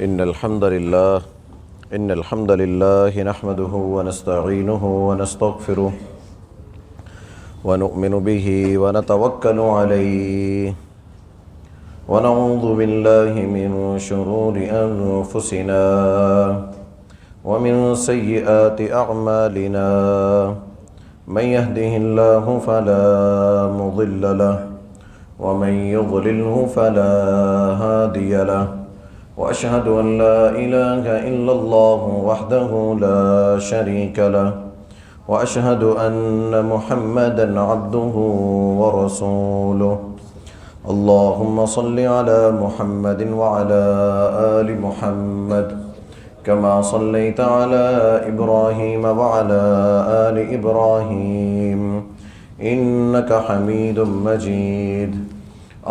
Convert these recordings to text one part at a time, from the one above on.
إن الحمد لله نحمده ونستعينه ونستغفره ونؤمن به ونتوكل عليه ونعوذ بالله من شرور أنفسنا ومن سيئات أعمالنا من يهده الله فلا مضل له ومن يضلله فلا هادي له وأشهد أن لا إله إلا الله وحده لا شريك له وأشهد أن محمدا عبده ورسوله اللهم صل على محمد وعلى آل محمد كما صليت على إبراهيم وعلى آل إبراهيم إنك حميد مجيد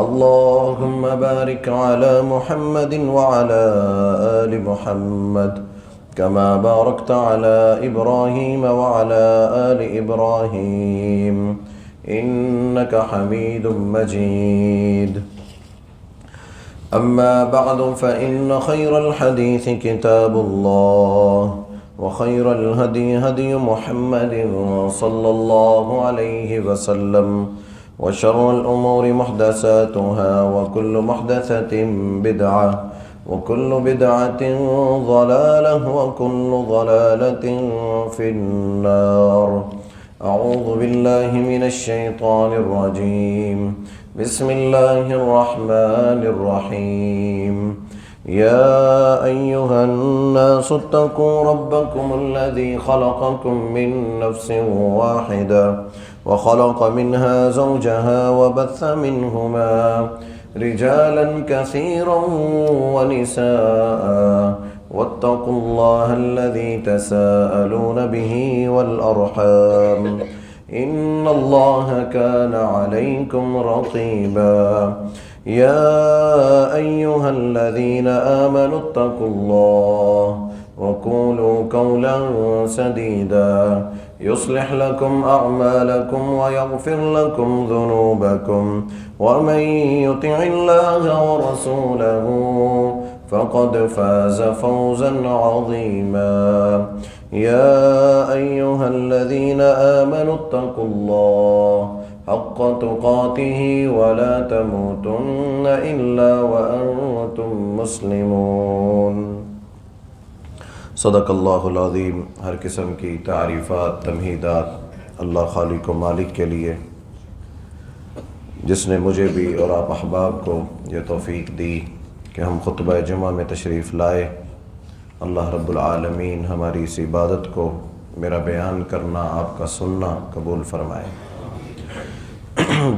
اللهم بارك على محمد وعلى آل محمد كما باركت على إبراهيم وعلى آل إبراهيم إنك حميد مجيد أما بعد فإن خير الحديث كتاب الله وخير الهدي هدي محمد صلى الله عليه وسلم وشر الأمور محدثاتها وكل محدثة بدعة وكل بدعة ضلالة وكل ضلالة في النار أعوذ بالله من الشيطان الرجيم بسم الله الرحمن الرحيم يا أيها الناس اتقوا ربكم الذي خلقكم من نفس واحدة وخلق منها زوجها وبث منهما رجالا كثيرا ونساء واتقوا الله الذي تساءلون به والأرحام إن الله كان عليكم رقيبا يا أيها الذين آمنوا اتقوا الله وقولوا قولا سديدا يصلح لكم أعمالكم ويغفر لكم ذنوبكم ومن يطع الله ورسوله فقد فاز فوزا عظيما يا أيها الذين آمنوا اتقوا الله حق تقاته ولا تموتن إلا وأنتم مسلمون صدق اللہ العظیم۔ ہر قسم کی تعریفات تمہیدات اللہ خالق و مالک کے لیے، جس نے مجھے بھی اور آپ احباب کو یہ توفیق دی کہ ہم خطبہ جمعہ میں تشریف لائے۔ اللہ رب العالمین ہماری اس عبادت کو، میرا بیان کرنا، آپ کا سننا قبول فرمائے۔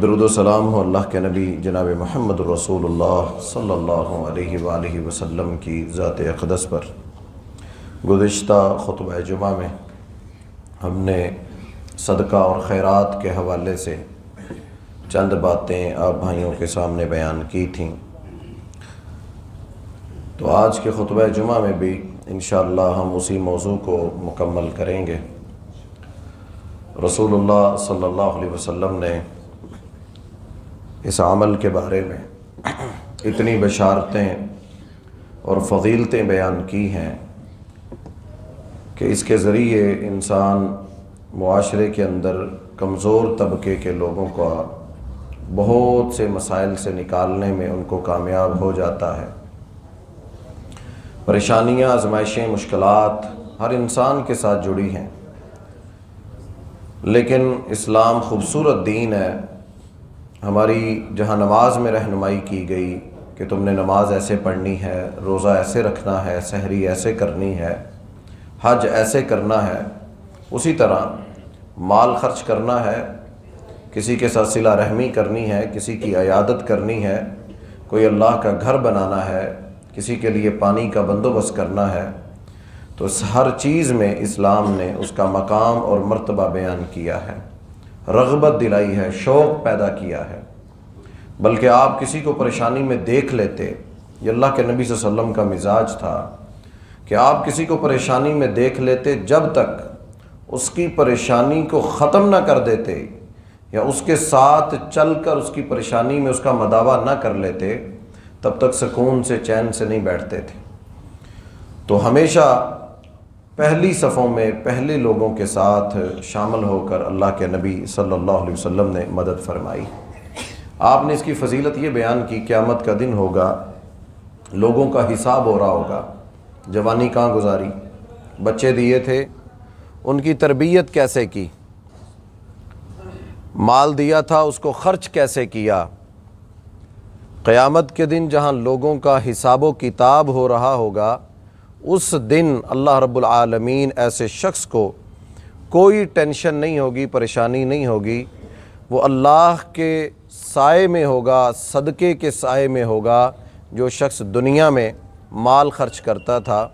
درود و سلام ہو اللہ کے نبی جناب محمد رسول اللہ صلی اللہ علیہ وآلہ وسلم کی ذات اقدس پر۔ گزشتہ خطبہ جمعہ میں ہم نے صدقہ اور خیرات کے حوالے سے چند باتیں آپ بھائیوں کے سامنے بیان کی تھیں، تو آج کے خطبہ جمعہ میں بھی انشاءاللہ ہم اسی موضوع کو مکمل کریں گے۔ رسول اللہ صلی اللہ علیہ وسلم نے اس عمل کے بارے میں اتنی بشارتیں اور فضیلتیں بیان کی ہیں کہ اس کے ذریعے انسان معاشرے کے اندر کمزور طبقے کے لوگوں کا بہت سے مسائل سے نکالنے میں ان کو کامیاب ہو جاتا ہے۔ پریشانیاں، آزمائشیں، مشکلات ہر انسان کے ساتھ جڑی ہیں، لیکن اسلام خوبصورت دین ہے۔ ہماری جہاں نماز میں رہنمائی کی گئی کہ تم نے نماز ایسے پڑھنی ہے، روزہ ایسے رکھنا ہے، سحری ایسے کرنی ہے، حج ایسے کرنا ہے، اسی طرح مال خرچ کرنا ہے، کسی کے ساتھ صلہ رحمی کرنی ہے، کسی کی عیادت کرنی ہے، کوئی اللہ کا گھر بنانا ہے، کسی کے لیے پانی کا بندوبست کرنا ہے، تو اس ہر چیز میں اسلام نے اس کا مقام اور مرتبہ بیان کیا ہے، رغبت دلائی ہے، شوق پیدا کیا ہے۔ بلکہ آپ کسی کو پریشانی میں دیکھ لیتے، یہ اللہ کے نبی صلی اللہ علیہ وسلم کا مزاج تھا کہ آپ کسی کو پریشانی میں دیکھ لیتے، جب تک اس کی پریشانی کو ختم نہ کر دیتے یا اس کے ساتھ چل کر اس کی پریشانی میں اس کا مداوع نہ کر لیتے، تب تک سکون سے چین سے نہیں بیٹھتے تھے۔ تو ہمیشہ پہلی صفوں میں پہلے لوگوں کے ساتھ شامل ہو کر اللہ کے نبی صلی اللہ علیہ وسلم نے مدد فرمائی۔ آپ نے اس کی فضیلت یہ بیان کی، قیامت کا دن ہوگا، لوگوں کا حساب ہو رہا ہوگا، جوانی کہاں گزاری، بچے دیے تھے ان کی تربیت کیسے کی، مال دیا تھا اس کو خرچ کیسے کیا۔ قیامت کے دن جہاں لوگوں کا حساب و کتاب ہو رہا ہوگا، اس دن اللہ رب العالمین ایسے شخص کو کوئی ٹینشن نہیں ہوگی، پریشانی نہیں ہوگی، وہ اللہ کے سائے میں ہوگا، صدقے کے سائے میں ہوگا۔ جو شخص دنیا میں مال خرچ کرتا تھا،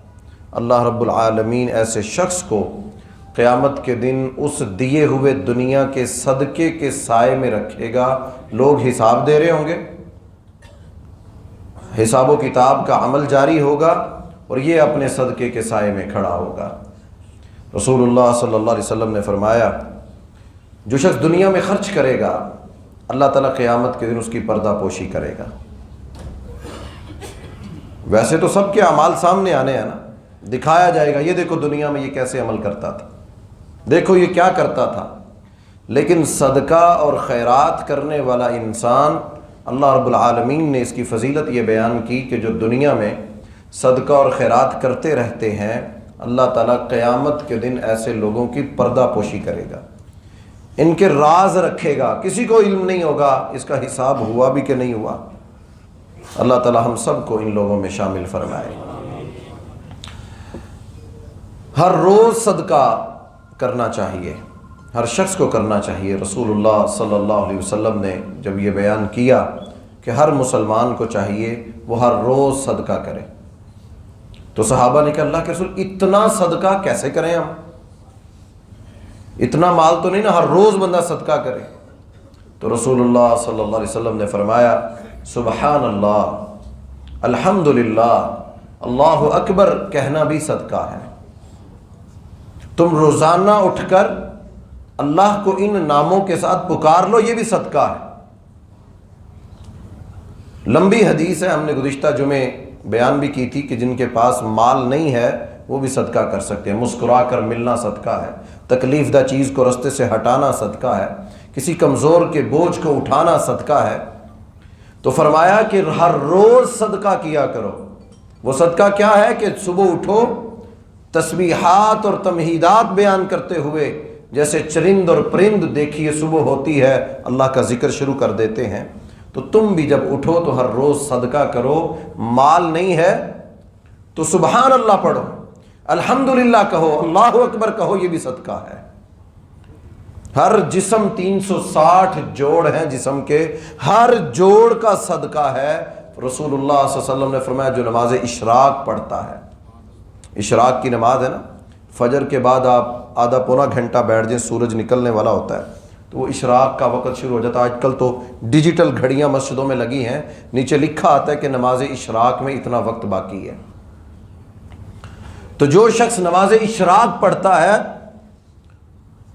اللہ رب العالمین ایسے شخص کو قیامت کے دن اس دیے ہوئے دنیا کے صدقے کے سائے میں رکھے گا۔ لوگ حساب دے رہے ہوں گے، حساب و کتاب کا عمل جاری ہوگا، اور یہ اپنے صدقے کے سائے میں کھڑا ہوگا۔ رسول اللہ صلی اللہ علیہ وسلم نے فرمایا، جو شخص دنیا میں خرچ کرے گا، اللہ تعالیٰ قیامت کے دن اس کی پردہ پوشی کرے گا۔ ویسے تو سب کے اعمال سامنے آنے ہیں نا، دکھایا جائے گا، یہ دیکھو دنیا میں یہ کیسے عمل کرتا تھا، دیکھو یہ کیا کرتا تھا۔ لیکن صدقہ اور خیرات کرنے والا انسان، اللہ رب العالمین نے اس کی فضیلت یہ بیان کی کہ جو دنیا میں صدقہ اور خیرات کرتے رہتے ہیں، اللہ تعالیٰ قیامت کے دن ایسے لوگوں کی پردہ پوشی کرے گا، ان کے راز رکھے گا، کسی کو علم نہیں ہوگا اس کا حساب ہوا بھی کہ نہیں ہوا۔ اللہ تعالیٰ ہم سب کو ان لوگوں میں شامل فرمائے۔ ہر روز صدقہ کرنا چاہیے، ہر شخص کو کرنا چاہیے۔ رسول اللہ صلی اللہ علیہ وسلم نے جب یہ بیان کیا کہ ہر مسلمان کو چاہیے وہ ہر روز صدقہ کرے، تو صحابہ نے کہا اللہ کے رسول اتنا صدقہ کیسے کریں ہم، اتنا مال تو نہیں نا، ہر روز بندہ صدقہ کرے۔ تو رسول اللہ صلی اللہ علیہ وسلم نے فرمایا سبحان اللہ، الحمدللہ، اللہ اکبر کہنا بھی صدقہ ہے۔ تم روزانہ اٹھ کر اللہ کو ان ناموں کے ساتھ پکار لو، یہ بھی صدقہ ہے۔ لمبی حدیث ہے، ہم نے گزشتہ جمعے بیان بھی کی تھی کہ جن کے پاس مال نہیں ہے وہ بھی صدقہ کر سکتے ہیں۔ مسکرا کر ملنا صدقہ ہے، تکلیف دہ چیز کو رستے سے ہٹانا صدقہ ہے، کسی کمزور کے بوجھ کو اٹھانا صدقہ ہے۔ تو فرمایا کہ ہر روز صدقہ کیا کرو۔ وہ صدقہ کیا ہے کہ صبح اٹھو، تسبیحات اور تمہیدات بیان کرتے ہوئے، جیسے چرند اور پرند دیکھیے صبح ہوتی ہے اللہ کا ذکر شروع کر دیتے ہیں، تو تم بھی جب اٹھو تو ہر روز صدقہ کرو۔ مال نہیں ہے تو سبحان اللہ پڑھو، الحمدللہ کہو، اللہ اکبر کہو، یہ بھی صدقہ ہے۔ ہر جسم 360 جوڑ ہیں جسم کے، ہر جوڑ کا صدقہ ہے۔ رسول اللہ صلی اللہ علیہ وسلم نے فرمایا جو نماز اشراق پڑھتا ہے، اشراق کی نماز ہے نا، فجر کے بعد آپ آدھا پونا گھنٹہ بیٹھ جائیں، سورج نکلنے والا ہوتا ہے تو وہ اشراق کا وقت شروع ہو جاتا ہے۔ آج کل تو ڈیجیٹل گھڑیاں مسجدوں میں لگی ہیں، نیچے لکھا آتا ہے کہ نماز اشراق میں اتنا وقت باقی ہے۔ تو جو شخص نماز اشراق پڑھتا ہے،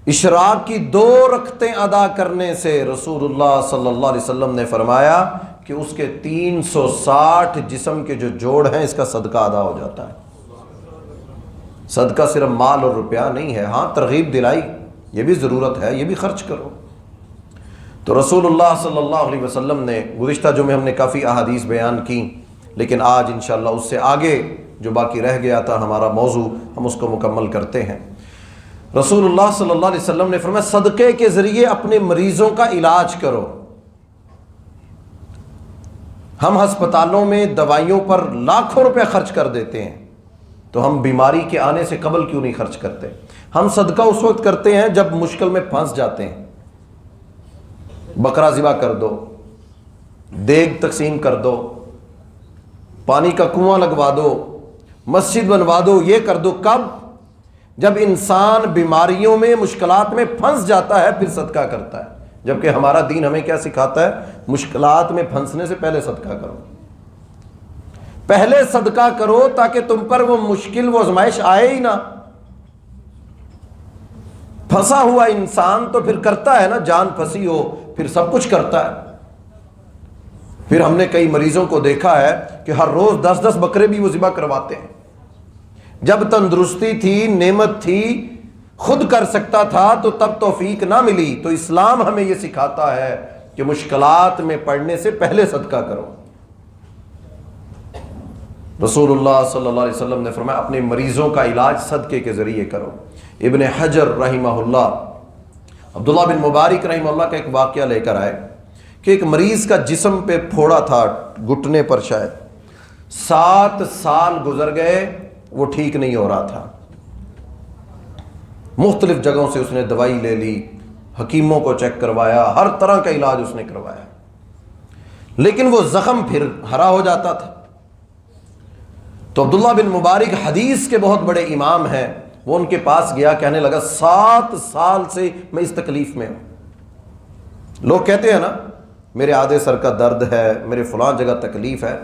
اشراق کی 2 رکعتیں ادا کرنے سے رسول اللہ صلی اللہ علیہ وسلم نے فرمایا کہ اس کے 360 جسم کے جو جوڑ ہیں اس کا صدقہ ادا ہو جاتا ہے۔ صدقہ صرف مال اور روپیہ نہیں ہے، ہاں ترغیب دلائی، یہ بھی ضرورت ہے، یہ بھی خرچ کرو۔ تو رسول اللہ صلی اللہ علیہ وسلم نے گزشتہ جمعے ہم نے کافی احادیث بیان کی، لیکن آج انشاءاللہ اس سے آگے جو باقی رہ گیا تھا ہمارا موضوع، ہم اس کو مکمل کرتے ہیں۔ رسول اللہ صلی اللہ علیہ وسلم نے فرمایا صدقے کے ذریعے اپنے مریضوں کا علاج کرو۔ ہم ہسپتالوں میں دوائیوں پر لاکھوں روپے خرچ کر دیتے ہیں، تو ہم بیماری کے آنے سے قبل کیوں نہیں خرچ کرتے؟ ہم صدقہ اس وقت کرتے ہیں جب مشکل میں پھنس جاتے ہیں۔ بکرا ذبح کر دو، دیگ تقسیم کر دو، پانی کا کنواں لگوا دو، مسجد بنوا دو، یہ کر دو۔ کب؟ جب انسان بیماریوں میں، مشکلات میں پھنس جاتا ہے پھر صدقہ کرتا ہے۔ جبکہ ہمارا دین ہمیں کیا سکھاتا ہے؟ مشکلات میں پھنسنے سے پہلے صدقہ کرو، پہلے صدقہ کرو تاکہ تم پر وہ مشکل، وہ آزمائش آئے ہی نہ۔ پھنسا ہوا انسان تو پھر کرتا ہے نا، جان پھنسی ہو پھر سب کچھ کرتا ہے۔ پھر ہم نے کئی مریضوں کو دیکھا ہے کہ ہر روز 10 بکرے بھی وہ ذبح کرواتے ہیں. جب تندرستی تھی، نعمت تھی، خود کر سکتا تھا تو تب توفیق نہ ملی. تو اسلام ہمیں یہ سکھاتا ہے کہ مشکلات میں پڑنے سے پہلے صدقہ کرو. رسول اللہ صلی اللہ علیہ وسلم نے فرمایا اپنے مریضوں کا علاج صدقے کے ذریعے کرو. ابن حجر رحمہ اللہ عبداللہ بن مبارک رحمہ اللہ کا ایک واقعہ لے کر آئے کہ ایک مریض کا جسم پہ پھوڑا تھا، گھٹنے پر شاید 7 سال گزر گئے، وہ ٹھیک نہیں ہو رہا تھا. مختلف جگہوں سے اس نے دوائی لے لی، حکیموں کو چیک کروایا، ہر طرح کا علاج اس نے کروایا، لیکن وہ زخم پھر ہرا ہو جاتا تھا. تو عبداللہ بن مبارک حدیث کے بہت بڑے امام ہیں، وہ ان کے پاس گیا، کہنے لگا 7 سال سے میں اس تکلیف میں ہوں. لوگ کہتے ہیں نا میرے آدھے سر کا درد ہے، میرے فلاں جگہ تکلیف ہے.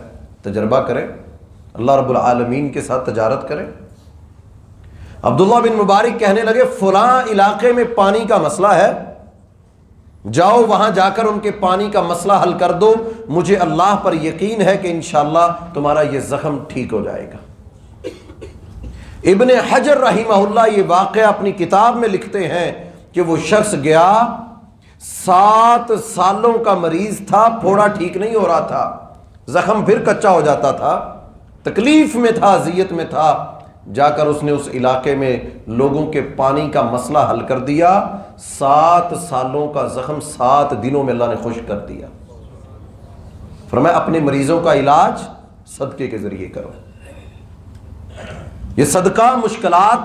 تجربہ کریں، اللہ رب العالمین کے ساتھ تجارت کریں. عبداللہ بن مبارک کہنے لگے فلاں علاقے میں پانی کا مسئلہ ہے، جاؤ وہاں جا کر ان کے پانی کا مسئلہ حل کر دو، مجھے اللہ پر یقین ہے کہ انشاءاللہ تمہارا یہ زخم ٹھیک ہو جائے گا. ابن حجر رحمہ اللہ یہ واقعہ اپنی کتاب میں لکھتے ہیں کہ وہ شخص گیا، 7 سالوں کا مریض تھا، پھوڑا ٹھیک نہیں ہو رہا تھا، زخم پھر کچا ہو جاتا تھا، تکلیف میں تھا، اذیت میں تھا. جا کر اس نے اس علاقے میں لوگوں کے پانی کا مسئلہ حل کر دیا. 7 سالوں کا زخم 7 دنوں میں اللہ نے خشک کر دیا. فرمایا اپنے مریضوں کا علاج صدقے کے ذریعے کرو. یہ صدقہ مشکلات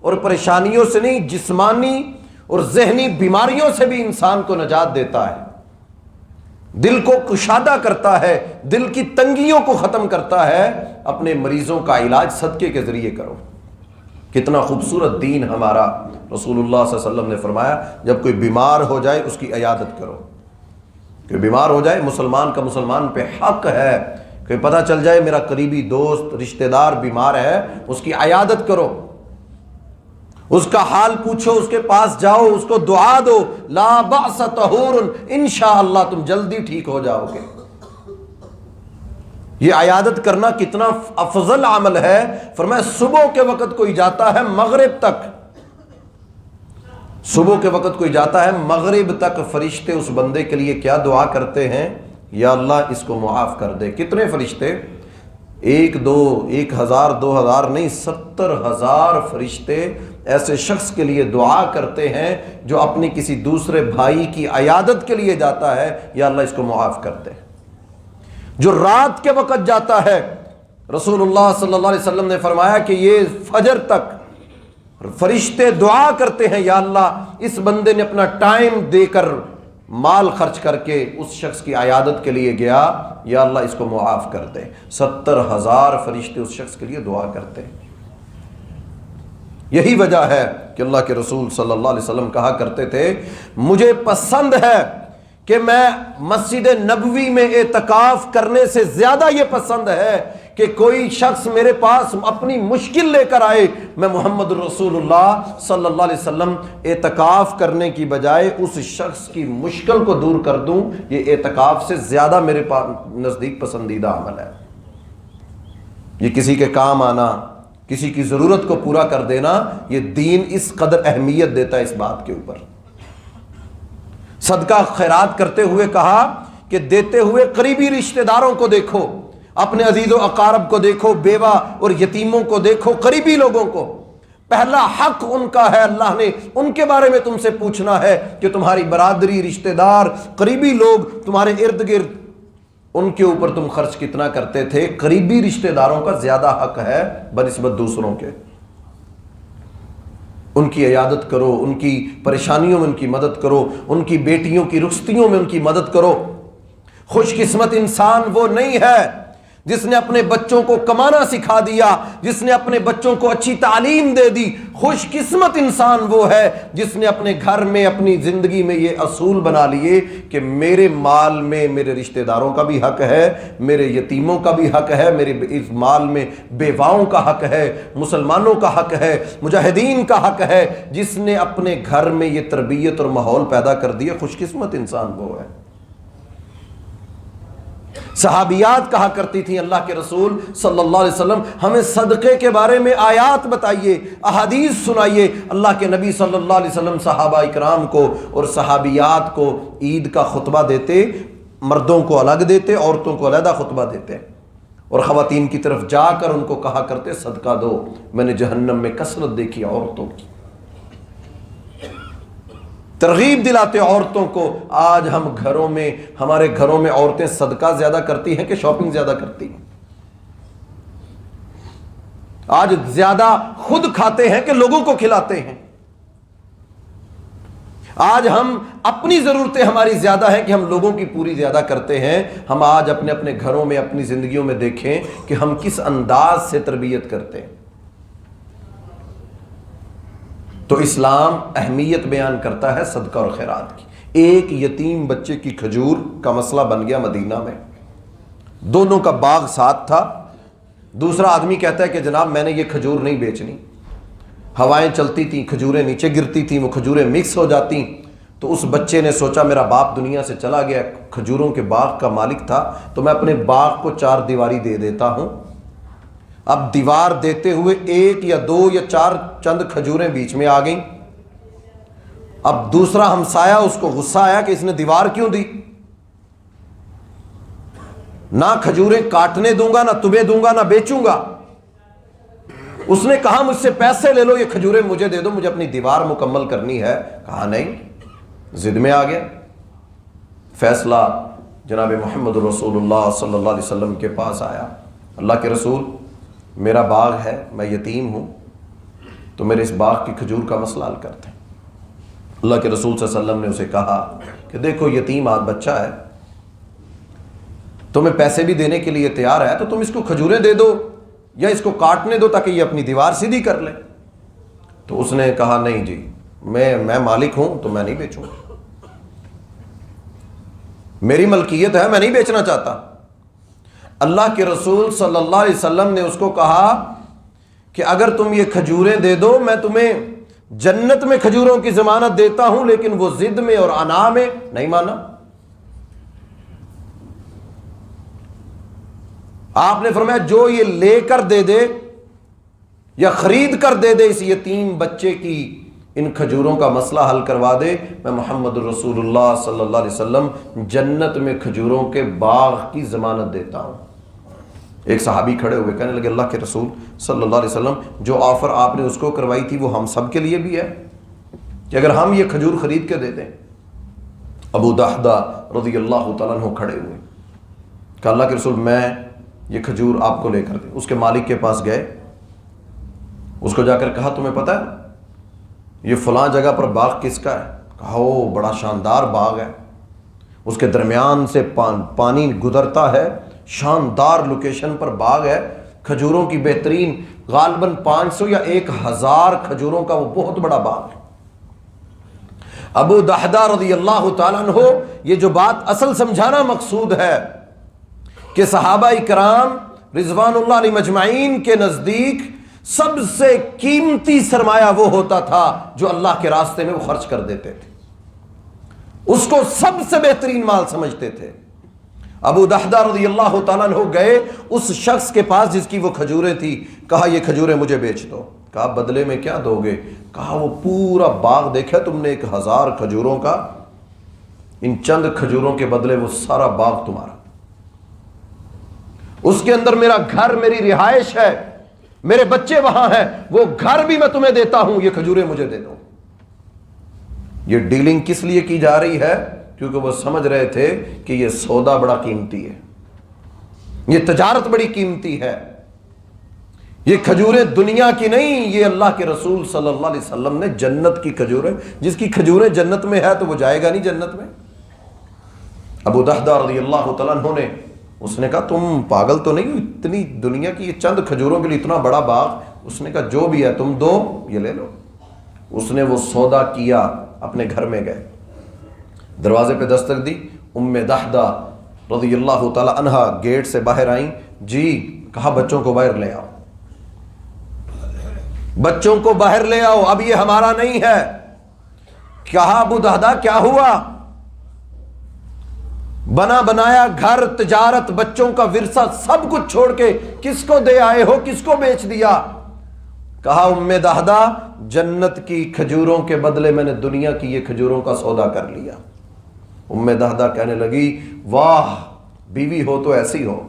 اور پریشانیوں سے نہیں، جسمانی اور ذہنی بیماریوں سے بھی انسان کو نجات دیتا ہے، دل کو کشادہ کرتا ہے، دل کی تنگیوں کو ختم کرتا ہے. اپنے مریضوں کا علاج صدقے کے ذریعے کرو. کتنا خوبصورت دین ہمارا. رسول اللہ صلی اللہ علیہ وسلم نے فرمایا جب کوئی بیمار ہو جائے اس کی عیادت کرو. کوئی بیمار ہو جائے، مسلمان کا مسلمان پہ حق ہے کہ پتہ چل جائے میرا قریبی دوست رشتہ دار بیمار ہے، اس کی عیادت کرو، اس کا حال پوچھو، اس کے پاس جاؤ، اس کو دعا دو، لا بأس طہور، انشاءاللہ تم جلدی ٹھیک ہو جاؤ گے. یہ عیادت کرنا کتنا افضل عمل ہے. فرمایا صبح کے وقت کوئی جاتا ہے مغرب تک، صبح کے وقت کوئی جاتا ہے مغرب تک، فرشتے اس بندے کے لیے کیا دعا کرتے ہیں، یا اللہ اس کو معاف کر دے. کتنے فرشتے؟ 1 2 1000 2000 نہیں، 70,000 فرشتے ایسے شخص کے لیے دعا کرتے ہیں جو اپنی کسی دوسرے بھائی کی عیادت کے لیے جاتا ہے، یا اللہ اس کو معاف کر دے. جو رات کے وقت جاتا ہے، رسول اللہ صلی اللہ علیہ وسلم نے فرمایا کہ یہ فجر تک فرشتے دعا کرتے ہیں، یا اللہ اس بندے نے اپنا ٹائم دے کر مال خرچ کر کے اس شخص کی عیادت کے لیے گیا، یا اللہ اس کو معاف کر دے. 70,000 فرشتے اس شخص کے لیے دعا کرتے ہیں. یہی وجہ ہے کہ اللہ کے رسول صلی اللہ علیہ وسلم کہا کرتے تھے مجھے پسند ہے کہ میں مسجد نبوی میں اعتکاف کرنے سے زیادہ یہ پسند ہے کہ کوئی شخص میرے پاس اپنی مشکل لے کر آئے، میں محمد رسول اللہ صلی اللہ علیہ وسلم اعتکاف کرنے کی بجائے اس شخص کی مشکل کو دور کر دوں. یہ اعتکاف سے زیادہ میرے نزدیک پسندیدہ عمل ہے. یہ کسی کے کام آنا، کسی کی ضرورت کو پورا کر دینا، یہ دین اس قدر اہمیت دیتا ہے اس بات کے اوپر. صدقہ خیرات کرتے ہوئے کہا کہ دیتے ہوئے قریبی رشتہ داروں کو دیکھو، اپنے عزیز و اقارب کو دیکھو، بیوہ اور یتیموں کو دیکھو، قریبی لوگوں کو. پہلا حق ان کا ہے، اللہ نے ان کے بارے میں تم سے پوچھنا ہے کہ تمہاری برادری، رشتہ دار، قریبی لوگ تمہارے ارد گرد، ان کے اوپر تم خرچ کتنا کرتے تھے. قریبی رشتہ داروں کا زیادہ حق ہے بنسبت دوسروں کے. ان کی عیادت کرو، ان کی پریشانیوں میں ان کی مدد کرو، ان کی بیٹیوں کی رخصتیوں میں ان کی مدد کرو. خوش قسمت انسان وہ نہیں ہے جس نے اپنے بچوں کو کمانا سکھا دیا، جس نے اپنے بچوں کو اچھی تعلیم دے دی. خوش قسمت انسان وہ ہے جس نے اپنے گھر میں، اپنی زندگی میں یہ اصول بنا لیے کہ میرے مال میں میرے رشتہ داروں کا بھی حق ہے، میرے یتیموں کا بھی حق ہے، میرے اس مال میں بیواؤں کا حق ہے، مسلمانوں کا حق ہے، مجاہدین کا حق ہے. جس نے اپنے گھر میں یہ تربیت اور ماحول پیدا کر دیا، خوش قسمت انسان وہ ہے. صحابیات کہا کرتی تھیں اللہ کے رسول صلی اللہ علیہ وسلم ہمیں صدقے کے بارے میں آیات بتائیے، احادیث سنائیے۔ اللہ کے نبی صلی اللہ علیہ وسلم صحابہ اکرام کو اور صحابیات کو عید کا خطبہ دیتے، مردوں کو الگ دیتے، عورتوں کو علیحدہ خطبہ دیتے، اور خواتین کی طرف جا کر ان کو کہا کرتے صدقہ دو، میں نے جہنم میں کثرت دیکھی عورتوں کی۔ ترغیب دلاتے عورتوں کو۔ آج ہم گھروں میں، ہمارے گھروں میں عورتیں صدقہ زیادہ کرتی ہیں کہ شاپنگ زیادہ کرتی ہیں؟ آج زیادہ خود کھاتے ہیں کہ لوگوں کو کھلاتے ہیں؟ آج ہم اپنی ضرورتیں ہماری زیادہ ہیں کہ ہم لوگوں کی پوری زیادہ کرتے ہیں؟ ہم آج اپنے اپنے گھروں میں، اپنی زندگیوں میں دیکھیں کہ ہم کس انداز سے تربیت کرتے ہیں۔ تو اسلام اہمیت بیان کرتا ہے صدقہ اور خیرات کی۔ ایک یتیم بچے کی کھجور کا مسئلہ بن گیا مدینہ میں، دونوں کا باغ ساتھ تھا۔ دوسرا آدمی کہتا ہے کہ جناب میں نے یہ کھجور نہیں بیچنی، ہوائیں چلتی تھیں، کھجوریں نیچے گرتی تھیں، وہ کھجوریں مکس ہو جاتی۔ تو اس بچے نے سوچا میرا باپ دنیا سے چلا گیا، کھجوروں کے باغ کا مالک تھا، تو میں اپنے باغ کو 4 دیواری دے دیتا ہوں۔ اب دیوار دیتے ہوئے 1 یا 2 یا 4 چند کھجوریں بیچ میں آ گئیں۔ اب دوسرا ہمسایہ، اس کو غصہ آیا کہ اس نے دیوار کیوں دی، نہ کھجوریں کاٹنے دوں گا، نہ تمہیں دوں گا، نہ بیچوں گا۔ اس نے کہا مجھ سے پیسے لے لو، یہ کھجوریں مجھے دے دو، مجھے اپنی دیوار مکمل کرنی ہے۔ کہا نہیں، ضد میں آ گیا۔ فیصلہ جناب محمد رسول اللہ صلی اللہ علیہ وسلم کے پاس آیا، اللہ کے رسول میرا باغ ہے، میں یتیم ہوں، تو میرے اس باغ کی کھجور کا مسئلہ حل کرتے ہیں۔ اللہ کے رسول صلی اللہ علیہ وسلم نے اسے کہا کہ دیکھو یتیم بچہ ہے، تمہیں پیسے بھی دینے کے لیے تیار ہے، تو تم اس کو کھجوریں دے دو یا اس کو کاٹنے دو تاکہ یہ اپنی دیوار سیدھی کر لے۔ تو اس نے کہا نہیں جی، میں مالک ہوں تو میں نہیں بیچوں گا، میری ملکیت ہے، میں نہیں بیچنا چاہتا۔ اللہ کے رسول صلی اللہ علیہ وسلم نے اس کو کہا کہ اگر تم یہ کھجوریں دے دو میں تمہیں جنت میں کھجوروں کی ضمانت دیتا ہوں، لیکن وہ ضد میں اور انا میں نہیں مانا۔ آپ نے فرمایا جو یہ لے کر دے دے یا خرید کر دے دے اس یتیم بچے کی ان کھجوروں کا مسئلہ حل کروا دے، میں محمد رسول اللہ صلی اللہ علیہ وسلم جنت میں کھجوروں کے باغ کی ضمانت دیتا ہوں۔ ایک صحابی کھڑے ہوئے کہنے لگے اللہ کے رسول صلی اللہ علیہ وسلم جو آفر آپ نے اس کو کروائی تھی وہ ہم سب کے لیے بھی ہے کہ اگر ہم یہ کھجور خرید کے دے دیں؟ ابو دحدہ رضی اللہ تعالیٰ عنہ کھڑے ہوئے، کہ اللہ کے رسول میں یہ کھجور آپ کو لے کر دیں۔ اس کے مالک کے پاس گئے، اس کو جا کر کہا تمہیں پتہ ہے یہ فلاں جگہ پر باغ کس کا ہے؟ کہا وہ بڑا شاندار باغ ہے، اس کے درمیان سے پانی گزرتا ہے، شاندار لوکیشن پر باغ ہے، کھجوروں کی بہترین، غالباً 500 یا 1000 کھجوروں کا وہ بہت بڑا باغ ہے۔ ابو دحدہ رضی اللہ تعالیٰ عنہ، یہ جو بات اصل سمجھانا مقصود ہے کہ صحابہ کرام رضوان اللہ علیہ مجمعین کے نزدیک سب سے قیمتی سرمایہ وہ ہوتا تھا جو اللہ کے راستے میں وہ خرچ کر دیتے تھے، اس کو سب سے بہترین مال سمجھتے تھے۔ ابو دحدہ رضی اللہ تعالیٰ عنہ گئے اس شخص کے پاس جس کی وہ کھجوریں تھی، کہا یہ کھجوریں مجھے بیچ دو۔ کہا بدلے میں کیا دو گے؟ کہا وہ پورا باغ دیکھا تم نے 1000 کھجوروں کا، ان چند کھجوروں کے بدلے وہ سارا باغ تمہارا، اس کے اندر میرا گھر، میری رہائش ہے، میرے بچے وہاں ہیں، وہ گھر بھی میں تمہیں دیتا ہوں، یہ کھجوریں مجھے دے دو۔ یہ ڈیلنگ کس لیے کی جا رہی ہے؟ کیونکہ وہ سمجھ رہے تھے کہ یہ سودا بڑا قیمتی ہے، یہ تجارت بڑی قیمتی ہے، یہ کھجوریں دنیا کی نہیں، یہ اللہ کے رسول صلی اللہ علیہ وسلم نے جنت کی کھجوریں، جس کی کھجوریں جنت میں ہے تو وہ جائے گا نہیں جنت میں۔ ابو دحدہ رضی اللہ تعالیٰ عنہ نے، اس نے کہا تم پاگل تو نہیں ہو، اتنی دنیا کی یہ چند کھجوروں کے لیے اتنا بڑا باغ؟ اس نے کہا جو بھی ہے تم دو، یہ لے لو۔ اس نے وہ سودا کیا، اپنے گھر میں گئے، دروازے پہ دستک دی، ام دحدہ رضی اللہ تعالی عنہا گیٹ سے باہر آئیں، جی، کہا بچوں کو باہر لے آؤ، بچوں کو باہر لے آؤ، اب یہ ہمارا نہیں ہے۔ کہا ابو دحدہ کیا ہوا؟ بنا بنایا گھر، تجارت، بچوں کا ورثہ سب کچھ چھوڑ کے کس کو دے آئے ہو، کس کو بیچ دیا؟ کہا ام دہدہ جنت کی کھجوروں کے بدلے میں نے دنیا کی یہ کھجوروں کا سودا کر لیا۔ ام دہدہ کہنے لگی واہ بیوی ہو تو ایسی ہو۔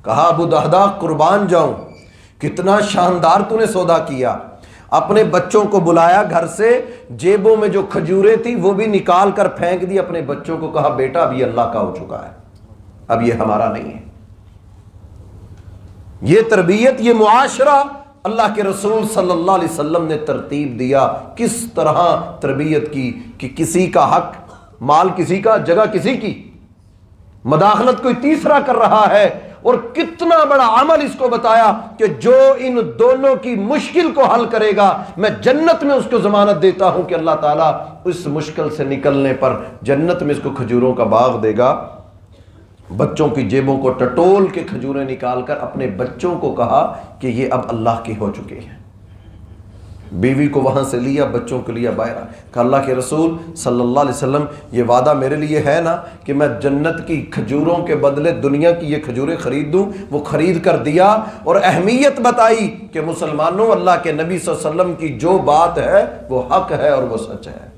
کہا ابو دہدہ قربان جاؤں، کتنا شاندار تو نے سودا کیا۔ اپنے بچوں کو بلایا گھر سے، جیبوں میں جو کھجوریں تھی وہ بھی نکال کر پھینک دی، اپنے بچوں کو کہا بیٹا اب یہ اللہ کا ہو چکا ہے، اب یہ ہمارا نہیں ہے۔ یہ تربیت، یہ معاشرہ اللہ کے رسول صلی اللہ علیہ وسلم نے ترتیب دیا۔ کس طرح تربیت کی کہ کسی کا حق، مال کسی کا، جگہ کسی کی، مداخلت کوئی تیسرا کر رہا ہے، اور کتنا بڑا عمل اس کو بتایا کہ جو ان دونوں کی مشکل کو حل کرے گا میں جنت میں اس کو ضمانت دیتا ہوں کہ اللہ تعالیٰ اس مشکل سے نکلنے پر جنت میں اس کو کھجوروں کا باغ دے گا۔ بچوں کی جیبوں کو ٹٹول کے کھجوریں نکال کر اپنے بچوں کو کہا کہ یہ اب اللہ کی ہو چکے ہیں۔ بیوی کو وہاں سے لیا، بچوں کو لیا باہر، کہ اللہ کے رسول صلی اللہ علیہ وسلم یہ وعدہ میرے لیے ہے نا کہ میں جنت کی کھجوروں کے بدلے دنیا کی یہ کھجوریں خرید دوں؟ وہ خرید کر دیا، اور اہمیت بتائی کہ مسلمانوں اللہ کے نبی صلی اللہ علیہ وسلم کی جو بات ہے وہ حق ہے اور وہ سچ ہے،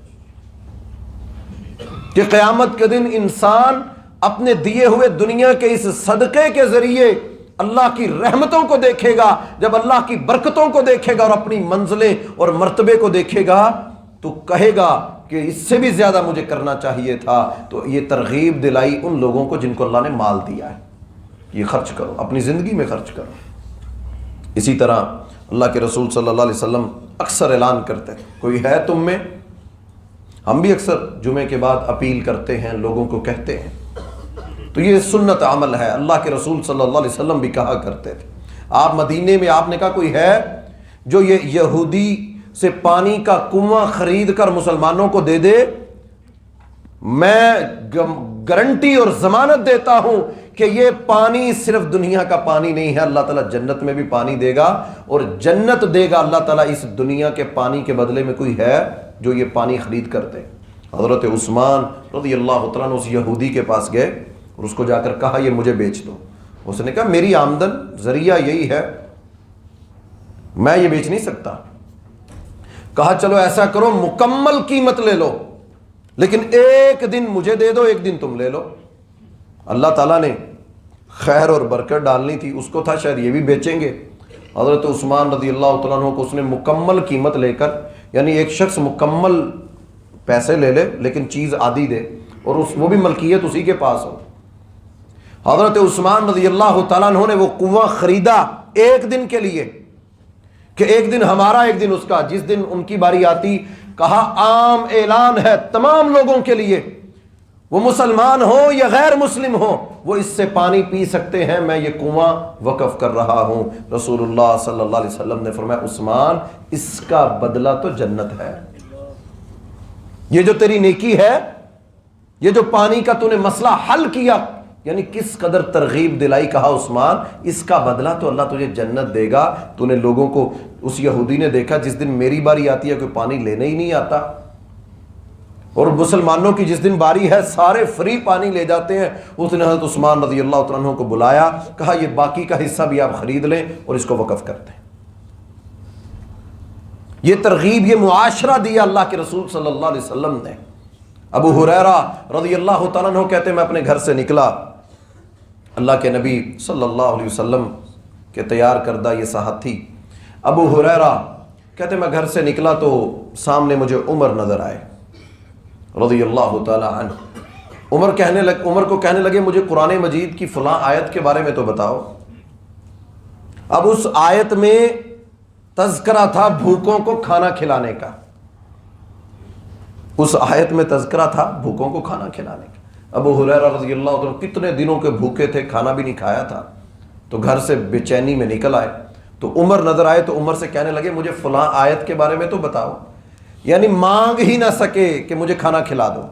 کہ قیامت کے دن انسان اپنے دیے ہوئے دنیا کے اس صدقے کے ذریعے اللہ کی رحمتوں کو دیکھے گا، جب اللہ کی برکتوں کو دیکھے گا اور اپنی منزلیں اور مرتبے کو دیکھے گا تو کہے گا کہ اس سے بھی زیادہ مجھے کرنا چاہیے تھا۔ تو یہ ترغیب دلائی ان لوگوں کو جن کو اللہ نے مال دیا ہے، یہ خرچ کرو، اپنی زندگی میں خرچ کرو۔ اسی طرح اللہ کے رسول صلی اللہ علیہ وسلم اکثر اعلان کرتے ہیں، کوئی ہے تم میں، ہم بھی اکثر جمعے کے بعد اپیل کرتے ہیں، لوگوں کو کہتے ہیں، تو یہ سنت عمل ہے۔ اللہ کے رسول صلی اللہ علیہ وسلم بھی کہا کرتے تھے، آپ مدینے میں آپ نے کہا کوئی ہے جو یہ یہودی سے پانی کا کنواں خرید کر مسلمانوں کو دے دے؟ میں گارنٹی اور ضمانت دیتا ہوں کہ یہ پانی صرف دنیا کا پانی نہیں ہے، اللہ تعالیٰ جنت میں بھی پانی دے گا، اور جنت دے گا اللہ تعالیٰ اس دنیا کے پانی کے بدلے میں کوئی ہے جو یہ پانی خرید کر دے۔ حضرت عثمان رضی اللہ تعالیٰ عنہ اس یہودی کے پاس گئے اور اس کو جا کر کہا یہ مجھے بیچ دو۔ اس نے کہا میری آمدن ذریعہ یہی ہے، میں یہ بیچ نہیں سکتا۔ کہا چلو ایسا کرو مکمل قیمت لے لو، لیکن ایک دن مجھے دے دو، ایک دن تم لے لو۔ اللہ تعالیٰ نے خیر اور برکت ڈالنی تھی، اس کو تھا شاید یہ بھی بیچیں گے۔ حضرت عثمان رضی اللہ تعالیٰ عنہ کو اس نے مکمل قیمت لے کر، یعنی ایک شخص مکمل پیسے لے لے لیکن چیز آدھی دے، اور وہ بھی ملکیت اسی کے پاس ہو۔ حضرت عثمان رضی اللہ تعالیٰ عنہ نے وہ کنواں خریدا ایک دن کے لیے، کہ ایک دن ہمارا ایک دن اس کا۔ جس دن ان کی باری آتی کہا عام اعلان ہے تمام لوگوں کے لیے، وہ مسلمان ہو یا غیر مسلم ہو وہ اس سے پانی پی سکتے ہیں، میں یہ کنواں وقف کر رہا ہوں۔ رسول اللہ صلی اللہ علیہ وسلم نے فرمایا عثمان اس کا بدلہ تو جنت ہے، یہ جو تیری نیکی ہے، یہ جو پانی کا تو نے مسئلہ حل کیا، یعنی کس قدر ترغیب دلائی۔ کہا عثمان اس کا بدلہ تو اللہ تجھے جنت دے گا۔ تو نے لوگوں کو، اس یہودی نے دیکھا جس دن میری باری آتی ہے کوئی پانی لینے ہی نہیں آتا، اور مسلمانوں کی جس دن باری ہے سارے فری پانی لے جاتے ہیں۔ اس نے حضرت عثمان رضی اللہ عنہ کو بلایا، کہا یہ باقی کا حصہ بھی آپ خرید لیں اور اس کو وقف کر دیں۔ یہ ترغیب، یہ معاشرہ دیا اللہ کے رسول صلی اللہ علیہ وسلم نے۔ ابو ہریرہ رضی اللہ تعالیٰ عنہ کہتے ہیں میں اپنے گھر سے نکلا، اللہ کے نبی صلی اللہ علیہ وسلم کے تیار کردہ یہ ساتھی ابو ہریرہ کہتے ہیں میں گھر سے نکلا تو سامنے مجھے عمر نظر آئے رضی اللہ تعالی عنہ۔ عمر کو کہنے لگے مجھے قرآن مجید کی فلاں آیت کے بارے میں تو بتاؤ۔ اب اس آیت میں تذکرہ تھا بھوکوں کو کھانا کھلانے کا، اس آیت میں تذکرہ تھا بھوکوں کو کھانا کھلانے کا۔ ابو ہریرہ رضی اللہ عنہ کتنے دنوں کے بھوکے تھے، کھانا بھی نہیں کھایا تھا، تو گھر سے بے چینی میں نکل آئے، تو عمر نظر آئے تو عمر سے کہنے لگے مجھے فلاں آیت کے بارے میں تو بتاؤ، یعنی مانگ ہی نہ سکے کہ مجھے کھانا کھلا دو۔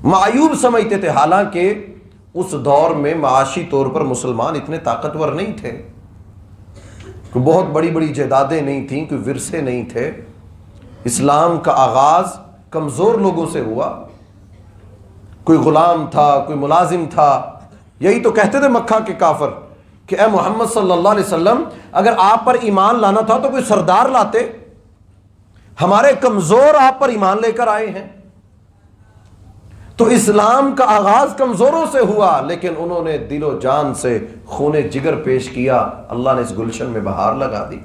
معیوب سمجھتے تھے، حالانکہ اس دور میں معاشی طور پر مسلمان اتنے طاقتور نہیں تھے، کوئی بہت بڑی بڑی جائیدادیں نہیں تھیں، کوئی ورثے نہیں تھے، اسلام کا آغاز کمزور لوگوں سے ہوا، کوئی غلام تھا، کوئی ملازم تھا، یہی تو کہتے تھے مکہ کے کافر کہ اے محمد صلی اللہ علیہ وسلم اگر آپ پر ایمان لانا تھا تو کوئی سردار لاتے، ہمارے کمزور آپ پر ایمان لے کر آئے ہیں۔ تو اسلام کا آغاز کمزوروں سے ہوا، لیکن انہوں نے دل و جان سے خون جگر پیش کیا، اللہ نے اس گلشن میں بہار لگا دی۔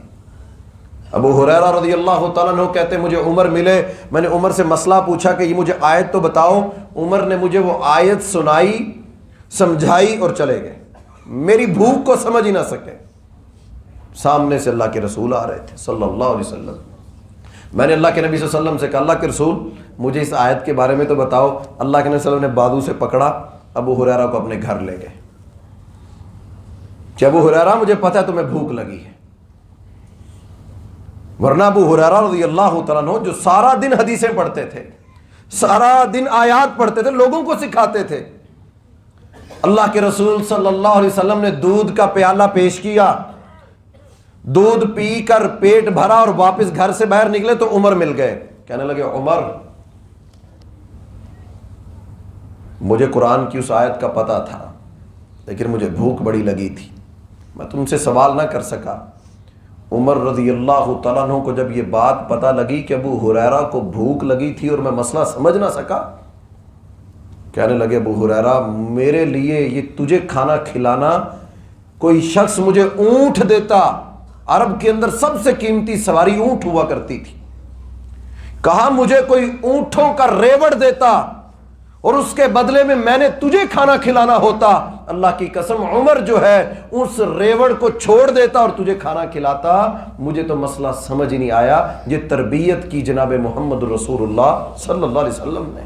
ابو ہریرہ رضی اللہ تعالیٰ عنہ کہتے مجھے عمر ملے، میں نے عمر سے مسئلہ پوچھا کہ یہ مجھے آیت تو بتاؤ، عمر نے مجھے وہ آیت سنائی، سمجھائی اور چلے گئے، میری بھوک کو سمجھ ہی نہ سکے۔ سامنے سے اللہ کے رسول آ رہے تھے صلی اللہ علیہ وسلم، میں نے اللہ کے نبی صلی اللہ علیہ وسلم سے کہا اللہ کے رسول مجھے اس آیت کے بارے میں تو بتاؤ۔ اللہ کے نبی صلی اللہ علیہ وسلم نے بازو سے پکڑا، ابو ہریرہ کو اپنے گھر لے گئے کہ ابو ہریرہ مجھے پتہ ہے تمہیں بھوک لگی ہے، ورنہ ابو ہریرہ رضی اللہ تعالیٰ عنہ جو سارا دن حدیثیں پڑھتے تھے، سارا دن آیات پڑھتے تھے، لوگوں کو سکھاتے تھے، اللہ کے رسول صلی اللہ علیہ وسلم نے دودھ کا پیالہ پیش کیا، دودھ پی کر پیٹ بھرا اور واپس گھر سے باہر نکلے تو عمر مل گئے، کہنے لگے عمر مجھے قرآن کی اس آیت کا پتہ تھا لیکن مجھے بھوک بڑی لگی تھی، میں تم سے سوال نہ کر سکا۔ عمر رضی اللہ تعالیٰ عنہ کو جب یہ بات پتہ لگی کہ ابو ہریرہ کو بھوک لگی تھی اور میں مسئلہ سمجھ نہ سکا، کہنے لگے ابو ہریرہ میرے لیے یہ تجھے کھانا کھلانا، کوئی شخص مجھے اونٹ دیتا، عرب کے اندر سب سے قیمتی سواری اونٹ ہوا کرتی تھی، کہا مجھے کوئی اونٹوں کا ریوڑ دیتا اور اس کے بدلے میں نے تجھے کھانا کھلانا ہوتا، اللہ کی قسم عمر جو ہے اس ریوڑ کو چھوڑ دیتا اور تجھے کھانا کھلاتا۔ مجھے تو مسئلہ سمجھ نہیں آیا، یہ تربیت کی جناب محمد رسول اللہ صلی اللہ علیہ وسلم نے،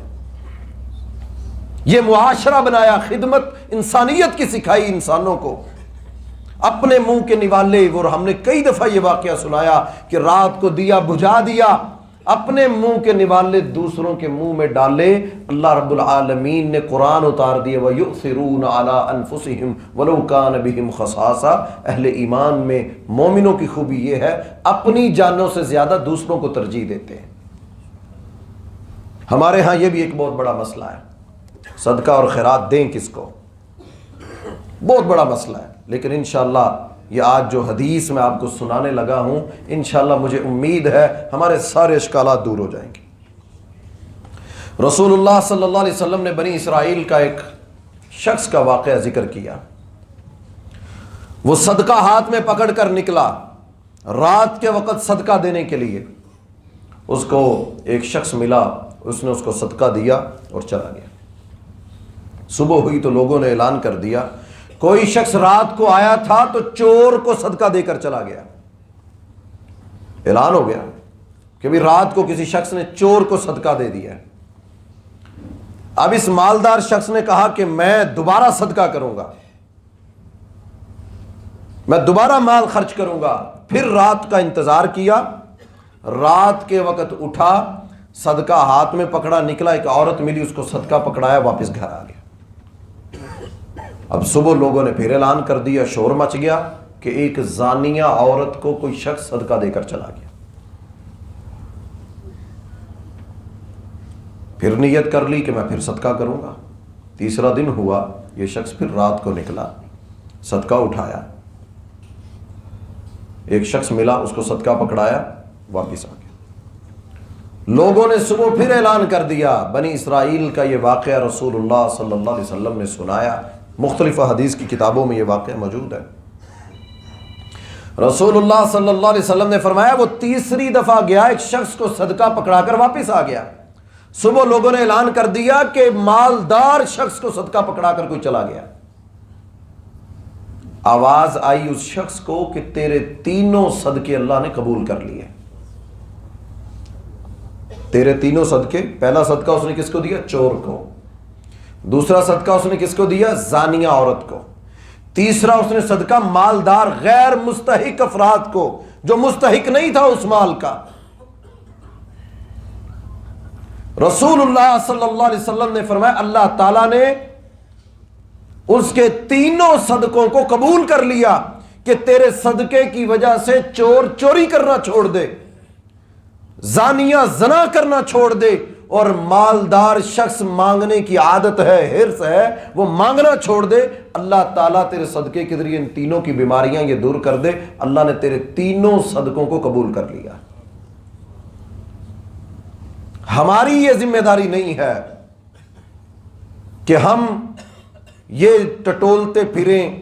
یہ معاشرہ بنایا، خدمت انسانیت کی سکھائی انسانوں کو، اپنے منہ کے نوالے، وہ ہم نے کئی دفعہ یہ واقعہ سنایا کہ رات کو دیا بجھا دیا، اپنے منہ کے نوالے دوسروں کے منہ میں ڈالے، اللہ رب العالمین نے قرآن اتار دیے وَيُؤْثِرُونَ عَلَىٰ أَنفُسِهِمْ وَلَوْ كَانَ بِهِمْ خَصَاصَةٌ۔ اہل ایمان میں مومنوں کی خوبی یہ ہے اپنی جانوں سے زیادہ دوسروں کو ترجیح دیتے ہیں۔ ہمارے ہاں یہ بھی ایک بہت بڑا مسئلہ ہے، صدقہ اور خیرات دیں کس کو، بہت بڑا مسئلہ ہے، لیکن انشاءاللہ یہ آج جو حدیث میں آپ کو سنانے لگا ہوں انشاءاللہ مجھے امید ہے ہمارے سارے اشکالات دور ہو جائیں گے۔ رسول اللہ صلی اللہ علیہ وسلم نے بنی اسرائیل کا ایک شخص کا واقعہ ذکر کیا، وہ صدقہ ہاتھ میں پکڑ کر نکلا رات کے وقت صدقہ دینے کے لیے، اس کو ایک شخص ملا، اس نے اس کو صدقہ دیا اور چلا گیا۔ صبح ہوئی تو لوگوں نے اعلان کر دیا، کوئی شخص رات کو آیا تھا تو چور کو صدقہ دے کر چلا گیا، اعلان ہو گیا کہ بھی رات کو کسی شخص نے چور کو صدقہ دے دیا۔ اب اس مالدار شخص نے کہا کہ میں دوبارہ صدقہ کروں گا، میں دوبارہ مال خرچ کروں گا، پھر رات کا انتظار کیا، رات کے وقت اٹھا، صدقہ ہاتھ میں پکڑا، نکلا، ایک عورت ملی، اس کو صدقہ پکڑایا، واپس گھر آ گیا۔ اب صبح لوگوں نے پھر اعلان کر دیا، شور مچ گیا کہ ایک زانیہ عورت کو کوئی شخص صدقہ دے کر چلا گیا۔ پھر نیت کر لی کہ میں پھر صدقہ کروں گا، تیسرا دن ہوا، یہ شخص پھر رات کو نکلا، صدقہ اٹھایا، ایک شخص ملا، اس کو صدقہ پکڑایا، واپس آ گیا۔ لوگوں نے صبح پھر اعلان کر دیا، بنی اسرائیل کا یہ واقعہ رسول اللہ صلی اللہ علیہ وسلم نے سنایا، مختلف حدیث کی کتابوں میں یہ واقعہ موجود ہے۔ رسول اللہ صلی اللہ علیہ وسلم نے فرمایا وہ تیسری دفعہ گیا، ایک شخص کو صدقہ پکڑا کر واپس آ گیا، صبح لوگوں نے اعلان کر دیا کہ مالدار شخص کو صدقہ پکڑا کر کوئی چلا گیا۔ آواز آئی اس شخص کو کہ تیرے تینوں صدقے اللہ نے قبول کر لیے، تیرے تینوں صدقے، پہلا صدقہ اس نے کس کو دیا؟ چور کو، دوسرا صدقہ اس نے کس کو دیا؟ زانیہ عورت کو، تیسرا اس نے صدقہ مالدار غیر مستحق افراد کو جو مستحق نہیں تھا اس مال کا۔ رسول اللہ صلی اللہ علیہ وسلم نے فرمایا اللہ تعالیٰ نے اس کے تینوں صدقوں کو قبول کر لیا کہ تیرے صدقے کی وجہ سے چور چوری کرنا چھوڑ دے، زانیہ زنا کرنا چھوڑ دے، اور مالدار شخص مانگنے کی عادت ہے، حرص ہے، وہ مانگنا چھوڑ دے، اللہ تعالیٰ تیرے صدقے کے ذریعے ان تینوں کی بیماریاں یہ دور کر دے۔ اللہ نے تیرے تینوں صدقوں کو قبول کر لیا۔ ہماری یہ ذمہ داری نہیں ہے کہ ہم یہ ٹٹولتے پھریں۔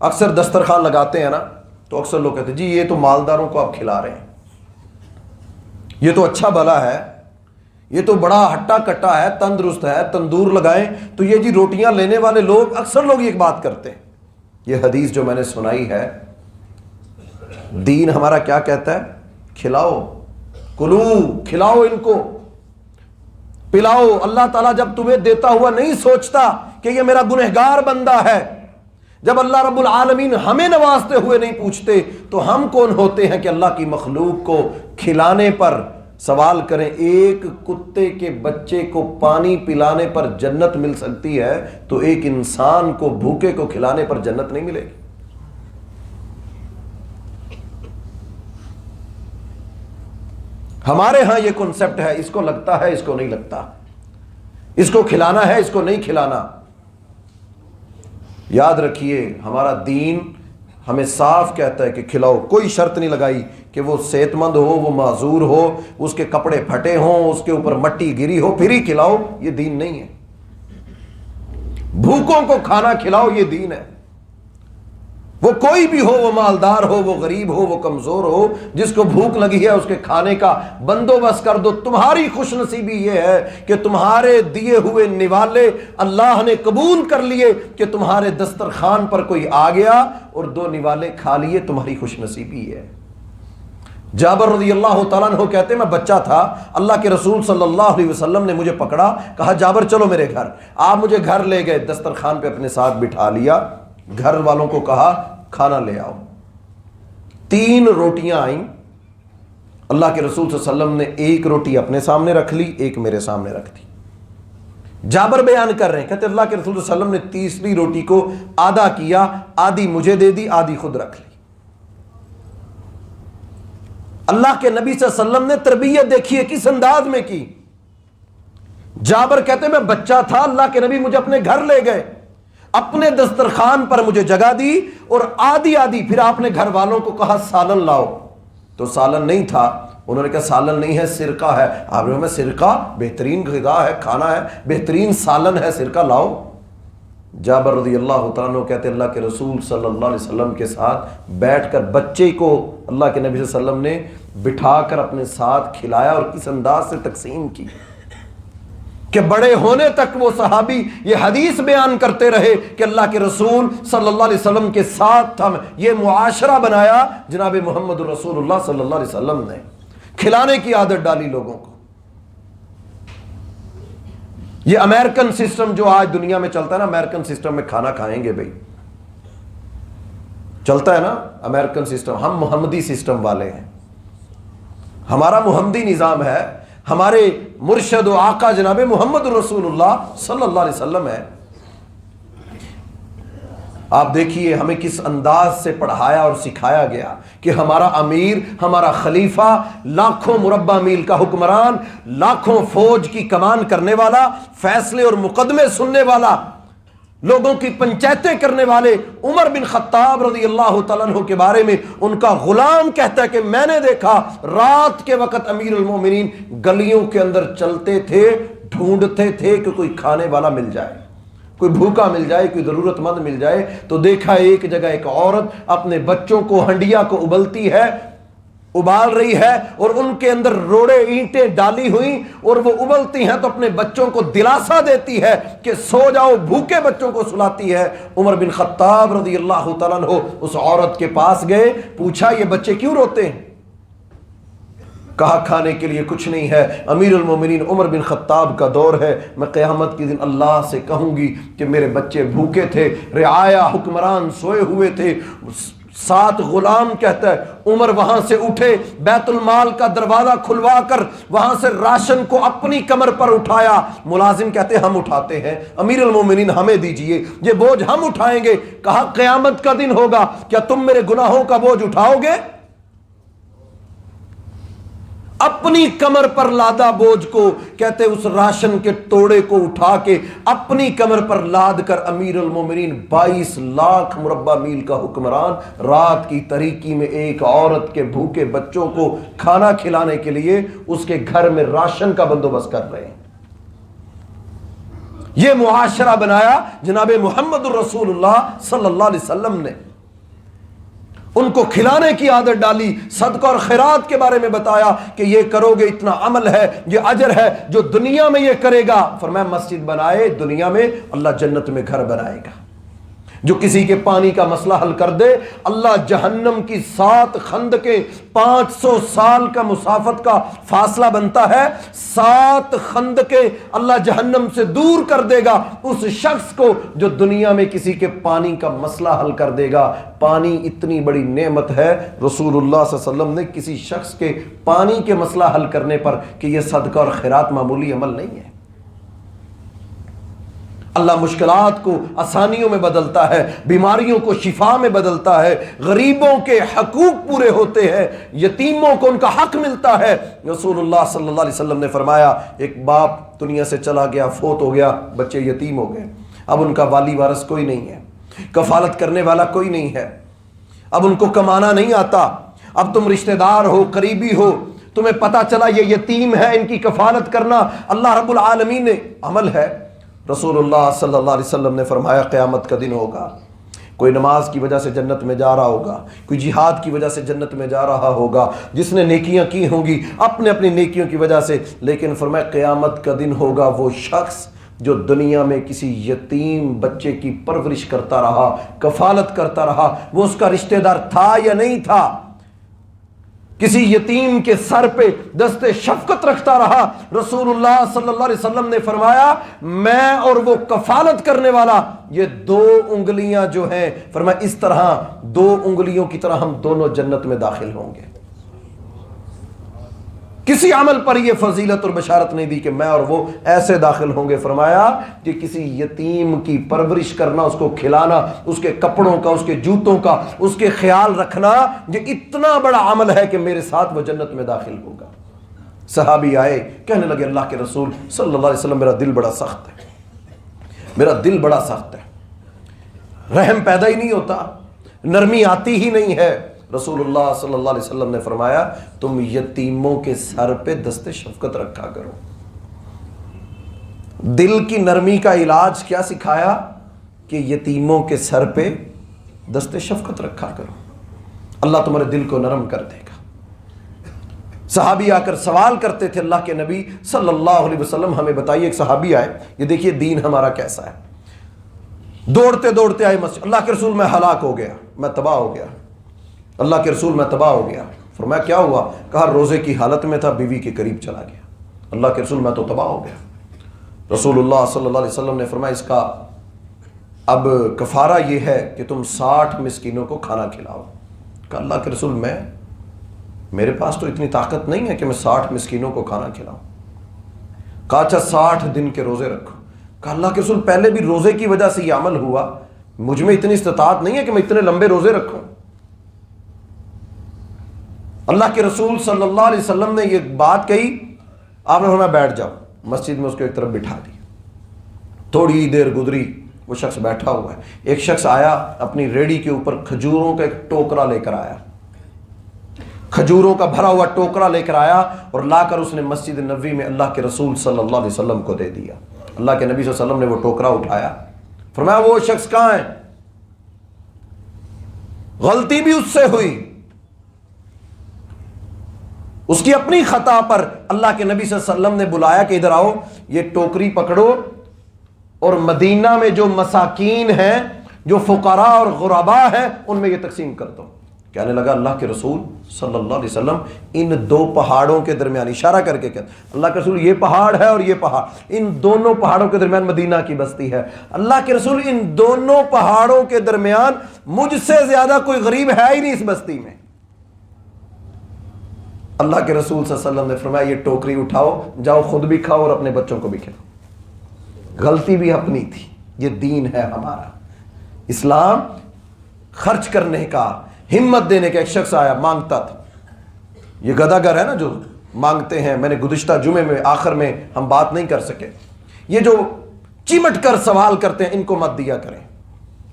اکثر دسترخوان لگاتے ہیں نا تو اکثر لوگ کہتے ہیں جی یہ تو مالداروں کو آپ کھلا رہے ہیں، یہ تو اچھا بھلا ہے، یہ تو بڑا ہٹا کٹا ہے، تندرست ہے، تندور لگائیں تو یہ جی روٹیاں لینے والے لوگ، اکثر لوگ یہ بات کرتے ہیں۔ یہ حدیث جو میں نے سنائی ہے، دین ہمارا کیا کہتا ہے؟ کھلاؤ، کلو، کھلاؤ ان کو، پلاؤ۔ اللہ تعالیٰ جب تمہیں دیتا ہوا نہیں سوچتا کہ یہ میرا گنہگار بندہ ہے، جب اللہ رب العالمین ہمیں نوازتے ہوئے نہیں پوچھتے تو ہم کون ہوتے ہیں کہ اللہ کی مخلوق کو کھلانے پر سوال کریں؟ ایک کتے کے بچے کو پانی پلانے پر جنت مل سکتی ہے تو ایک انسان کو بھوکے کو کھلانے پر جنت نہیں ملے گی۔ ہمارے ہاں یہ کنسپٹ ہے، اس کو لگتا ہے، اس کو نہیں لگتا، اس کو کھلانا ہے، اس کو نہیں کھلانا۔ یاد رکھیے ہمارا دین ہمیں صاف کہتا ہے کہ کھلاؤ، کوئی شرط نہیں لگائی کہ وہ صحت مند ہو، وہ معذور ہو، اس کے کپڑے پھٹے ہوں، اس کے اوپر مٹی گری ہو پھر ہی کھلاؤ، یہ دین نہیں ہے۔ بھوکوں کو کھانا کھلاؤ، یہ دین ہے۔ وہ کوئی بھی ہو، وہ مالدار ہو، وہ غریب ہو، وہ کمزور ہو، جس کو بھوک لگی ہے اس کے کھانے کا بندوبست کر دو۔ تمہاری خوش نصیبی یہ ہے کہ تمہارے دیے ہوئے نوالے اللہ نے قبول کر لیے، کہ تمہارے دسترخوان پر کوئی آ گیا اور 2 نوالے کھا لیے، تمہاری خوش نصیبی ہے۔ جابر رضی اللہ تعالیٰ عنہ کہتے ہیں میں بچہ تھا، اللہ کے رسول صلی اللہ علیہ وسلم نے مجھے پکڑا، کہا جابر چلو میرے گھر۔ آپ مجھے گھر لے گئے، دسترخوان پہ اپنے ساتھ بٹھا لیا، گھر والوں کو کہا کھانا لے آؤ۔ 3 روٹیاں آئیں، اللہ کے رسول صلی اللہ علیہ وسلم نے ایک روٹی اپنے سامنے رکھ لی، ایک میرے سامنے رکھ دی۔ جابر بیان کر رہے ہیں، کہتے اللہ کے رسول صلی اللہ علیہ وسلم نے تیسری روٹی کو آدھا کیا، آدھی مجھے دے دی، آدھی خود رکھ لی۔ اللہ کے نبی صلی اللہ علیہ وسلم نے تربیت دیکھیے کس انداز میں کی۔ جابر کہتے میں بچہ تھا، اللہ کے نبی مجھے اپنے گھر لے گئے، اپنے دسترخوان پر مجھے جگہ دی، اور آدھی آدھی پھر آپ نے گھر والوں کو کہا سالن لاؤ، تو سالن نہیں تھا، انہوں نے کہا سالن نہیں ہے سرکہ ہے۔ آپ نے کہا سرکہ بہترین غذا ہے، کھانا ہے، بہترین سالن ہے، سرکہ لاؤ۔ جابر رضی اللہ تعالیٰ عنہ کہتے اللہ کے رسول صلی اللہ علیہ وسلم کے ساتھ بیٹھ کر بچے کو اللہ کے نبی صلی اللہ علیہ وسلم نے بٹھا کر اپنے ساتھ کھلایا، اور کس انداز سے تقسیم کی کہ بڑے ہونے تک وہ صحابی یہ حدیث بیان کرتے رہے کہ اللہ کے رسول صلی اللہ علیہ وسلم کے ساتھ ہم یہ معاشرہ بنایا، جناب محمد رسول اللہ صلی اللہ علیہ وسلم نے کھلانے کی عادت ڈالی لوگوں کو۔ یہ امریکن سسٹم جو آج دنیا میں چلتا ہے نا، امریکن سسٹم میں کھانا کھائیں گے بھائی، چلتا ہے نا امریکن سسٹم۔ ہم محمدی سسٹم والے ہیں، ہمارا محمدی نظام ہے، ہمارے مرشد و آقا جناب محمد رسول اللہ صلی اللہ علیہ وسلم ہے۔ آپ دیکھیے ہمیں کس انداز سے پڑھایا اور سکھایا گیا کہ ہمارا امیر، ہمارا خلیفہ، لاکھوں مربع میل کا حکمران، لاکھوں فوج کی کمان کرنے والا، فیصلے اور مقدمے سننے والا، لوگوں کی پنچایتیں کرنے والے عمر بن خطاب رضی اللہ تعالیٰ عنہ کے بارے میں ان کا غلام کہتا ہے کہ میں نے دیکھا رات کے وقت امیر المومنین گلیوں کے اندر چلتے تھے، ڈھونڈتے تھے کہ کوئی کھانے والا مل جائے، کوئی بھوکا مل جائے، کوئی ضرورت مند مل جائے، تو دیکھا ایک جگہ ایک عورت اپنے بچوں کو ہنڈیا کو ابلتی ہے، ابال رہی ہے، اور ان کے اندر روڑے اینٹیں ڈالی ہوئی اور وہ ابلتی ہیں، تو اپنے بچوں کو دلاسا دیتی ہے کہ سو جاؤ، بھوکے بچوں کو سلاتی ہے۔ عمر بن خطاب رضی اللہ تعالیٰ عنہ اس عورت کے پاس گئے، پوچھا یہ بچے کیوں روتے ہیں؟ کہا کھانے کے لیے کچھ نہیں ہے، امیر المومنین عمر بن خطاب کا دور ہے، میں قیامت کے دن اللہ سے کہوں گی کہ میرے بچے بھوکے تھے، رعایا حکمران سوئے ہوئے تھے، 7 غلام کہتا ہے عمر وہاں سے اٹھے، بیت المال کا دروازہ کھلوا کر وہاں سے راشن کو اپنی کمر پر اٹھایا۔ ملازم کہتے ہم اٹھاتے ہیں، امیر المومنین ہمیں دیجئے، یہ بوجھ ہم اٹھائیں گے۔ کہا قیامت کا دن ہوگا، کیا تم میرے گناہوں کا بوجھ اٹھاؤ گے؟ اپنی کمر پر لادا بوجھ کو، کہتے اس راشن کے توڑے کو اٹھا کے اپنی کمر پر لاد کر امیر المومنین 22 لاکھ مربع میل کا حکمران رات کی تاریکی میں ایک عورت کے بھوکے بچوں کو کھانا کھلانے کے لیے اس کے گھر میں راشن کا بندوبست کر رہے ہیں۔ یہ معاشرہ بنایا جناب محمد الرسول اللہ صلی اللہ علیہ وسلم نے، ان کو کھلانے کی عادت ڈالی، صدقہ اور خیرات کے بارے میں بتایا کہ یہ کرو گے اتنا عمل ہے، یہ اجر ہے، جو دنیا میں یہ کرے گا، فرمایا مسجد بنائے دنیا میں اللہ جنت میں گھر بنائے گا۔ جو کسی کے پانی کا مسئلہ حل کر دے، اللہ جہنم کی 7 خندقیں، 500 سال کا مسافت کا فاصلہ بنتا ہے، 7 خندقیں اللہ جہنم سے دور کر دے گا اس شخص کو جو دنیا میں کسی کے پانی کا مسئلہ حل کر دے گا۔ پانی اتنی بڑی نعمت ہے، رسول اللہ صلی اللہ علیہ وسلم نے کسی شخص کے پانی کے مسئلہ حل کرنے پر کہ یہ صدقہ اور خیرات معمولی عمل نہیں ہے۔ اللہ مشکلات کو آسانیوں میں بدلتا ہے، بیماریوں کو شفا میں بدلتا ہے، غریبوں کے حقوق پورے ہوتے ہیں، یتیموں کو ان کا حق ملتا ہے۔ رسول اللہ صلی اللہ علیہ وسلم نے فرمایا ایک باپ دنیا سے چلا گیا، فوت ہو گیا، بچے یتیم ہو گئے، اب ان کا والی وارث کوئی نہیں ہے، کفالت کرنے والا کوئی نہیں ہے، اب ان کو کمانا نہیں آتا، اب تم رشتہ دار ہو، قریبی ہو، تمہیں پتا چلا یہ یتیم ہے، ان کی کفالت کرنا اللہ رب العالمین نے عمل ہے۔ رسول اللہ صلی اللہ علیہ وسلم نے فرمایا قیامت کا دن ہوگا، کوئی نماز کی وجہ سے جنت میں جا رہا ہوگا، کوئی جہاد کی وجہ سے جنت میں جا رہا ہوگا، جس نے نیکیاں کی ہوں گی اپنے اپنی نیکیوں کی وجہ سے، لیکن فرمایا قیامت کا دن ہوگا وہ شخص جو دنیا میں کسی یتیم بچے کی پرورش کرتا رہا، کفالت کرتا رہا، وہ اس کا رشتہ دار تھا یا نہیں تھا، کسی یتیم کے سر پہ دست شفقت رکھتا رہا۔ رسول اللہ صلی اللہ علیہ وسلم نے فرمایا میں اور وہ کفالت کرنے والا، یہ 2 انگلیاں جو ہیں، فرمایا اس طرح 2 انگلیوں کی طرح ہم دونوں جنت میں داخل ہوں گے۔ کسی عمل پر یہ فضیلت اور بشارت نہیں دی کہ میں اور وہ ایسے داخل ہوں گے، فرمایا کہ کسی یتیم کی پرورش کرنا، اس کو کھلانا، اس کے کپڑوں کا، اس کے جوتوں کا، اس کے خیال رکھنا، یہ اتنا بڑا عمل ہے کہ میرے ساتھ وہ جنت میں داخل ہوگا۔ صحابی آئے کہنے لگے اللہ کے رسول صلی اللہ علیہ وسلم میرا دل بڑا سخت ہے، میرا دل بڑا سخت ہے، رحم پیدا ہی نہیں ہوتا، نرمی آتی ہی نہیں ہے۔ رسول اللہ صلی اللہ علیہ وسلم نے فرمایا تم یتیموں کے سر پہ دست شفقت رکھا کرو۔ دل کی نرمی کا علاج کیا سکھایا کہ یتیموں کے سر پہ دست شفقت رکھا کرو، اللہ تمہارے دل کو نرم کر دے گا۔ صحابی آ کر سوال کرتے تھے اللہ کے نبی صلی اللہ علیہ وسلم ہمیں بتائیے، ایک صحابی آئے، یہ دیکھیے دین ہمارا کیسا ہے، دوڑتے دوڑتے آئے مسجد، اللہ کے رسول میں ہلاک ہو گیا، میں تباہ ہو گیا، اللہ کے رسول میں تباہ ہو گیا۔ فرمایا کیا ہوا؟ کہا روزے کی حالت میں تھا، بیوی کے قریب چلا گیا، اللہ کے رسول میں تو تباہ ہو گیا۔ رسول اللہ صلی اللہ علیہ وسلم نے فرمایا اس کا اب کفارہ یہ ہے کہ تم 60 مسکینوں کو کھانا کھلاؤ۔ کہا اللہ کے رسول میرے پاس تو اتنی طاقت نہیں ہے کہ میں 60 مسکینوں کو کھانا کھلاؤں۔ کہا اچھا 60 دن کے روزے رکھو۔ کہا اللہ کے رسول پہلے بھی روزے کی وجہ سے یہ عمل ہوا، مجھ میں اتنی استطاعت نہیں ہے کہ میں اتنے لمبے روزے رکھوں۔ اللہ کے رسول صلی اللہ علیہ وسلم نے یہ بات کہی، آپ نے فرمایا بیٹھ جاؤ، مسجد میں اس کو ایک طرف بٹھا دیا۔ تھوڑی دیر گزری، وہ شخص بیٹھا ہوا ہے، ایک شخص آیا اپنی ریڑھی کے اوپر کھجوروں کا ایک ٹوکرا لے کر آیا، کھجوروں کا بھرا ہوا ٹوکرا لے کر آیا اور لا کر اس نے مسجد نبوی میں اللہ کے رسول صلی اللہ علیہ وسلم کو دے دیا۔ اللہ کے نبی صلی اللہ علیہ وسلم نے وہ ٹوکرا اٹھایا، فرمایا وہ شخص کہاں ہے؟ غلطی بھی اس سے ہوئی، اس کی اپنی خطا پر اللہ کے نبی صلی اللہ علیہ وسلم نے بلایا کہ ادھر آؤ، یہ ٹوکری پکڑو اور مدینہ میں جو مساکین ہیں، جو فقراء اور غرباء ہیں، ان میں یہ تقسیم کر دو۔ کہنے لگا اللہ کے رسول صلی اللہ علیہ وسلم ان 2 پہاڑوں کے درمیان، اشارہ کر کے کہتے اللہ کے رسول یہ پہاڑ ہے اور یہ پہاڑ، ان دونوں پہاڑوں کے درمیان مدینہ کی بستی ہے۔ اللہ کے رسول ان دونوں پہاڑوں کے درمیان مجھ سے زیادہ کوئی غریب ہے ہی نہیں اس بستی میں۔ اللہ کے رسول صلی اللہ علیہ وسلم نے فرمایا یہ ٹوکری اٹھاؤ، جاؤ خود بھی کھاؤ اور اپنے بچوں کو بھی کھلاؤ۔ غلطی بھی اپنی تھی، یہ دین ہے ہمارا اسلام، خرچ کرنے کا، ہمت دینے کا۔ ایک شخص آیا مانگتا تھا، یہ گداگر ہے نا جو مانگتے ہیں. میں نے گزشتہ جمعے میں آخر میں ہم بات نہیں کر سکے. یہ جو چمٹ کر سوال کرتے ہیں ان کو مت دیا کریں.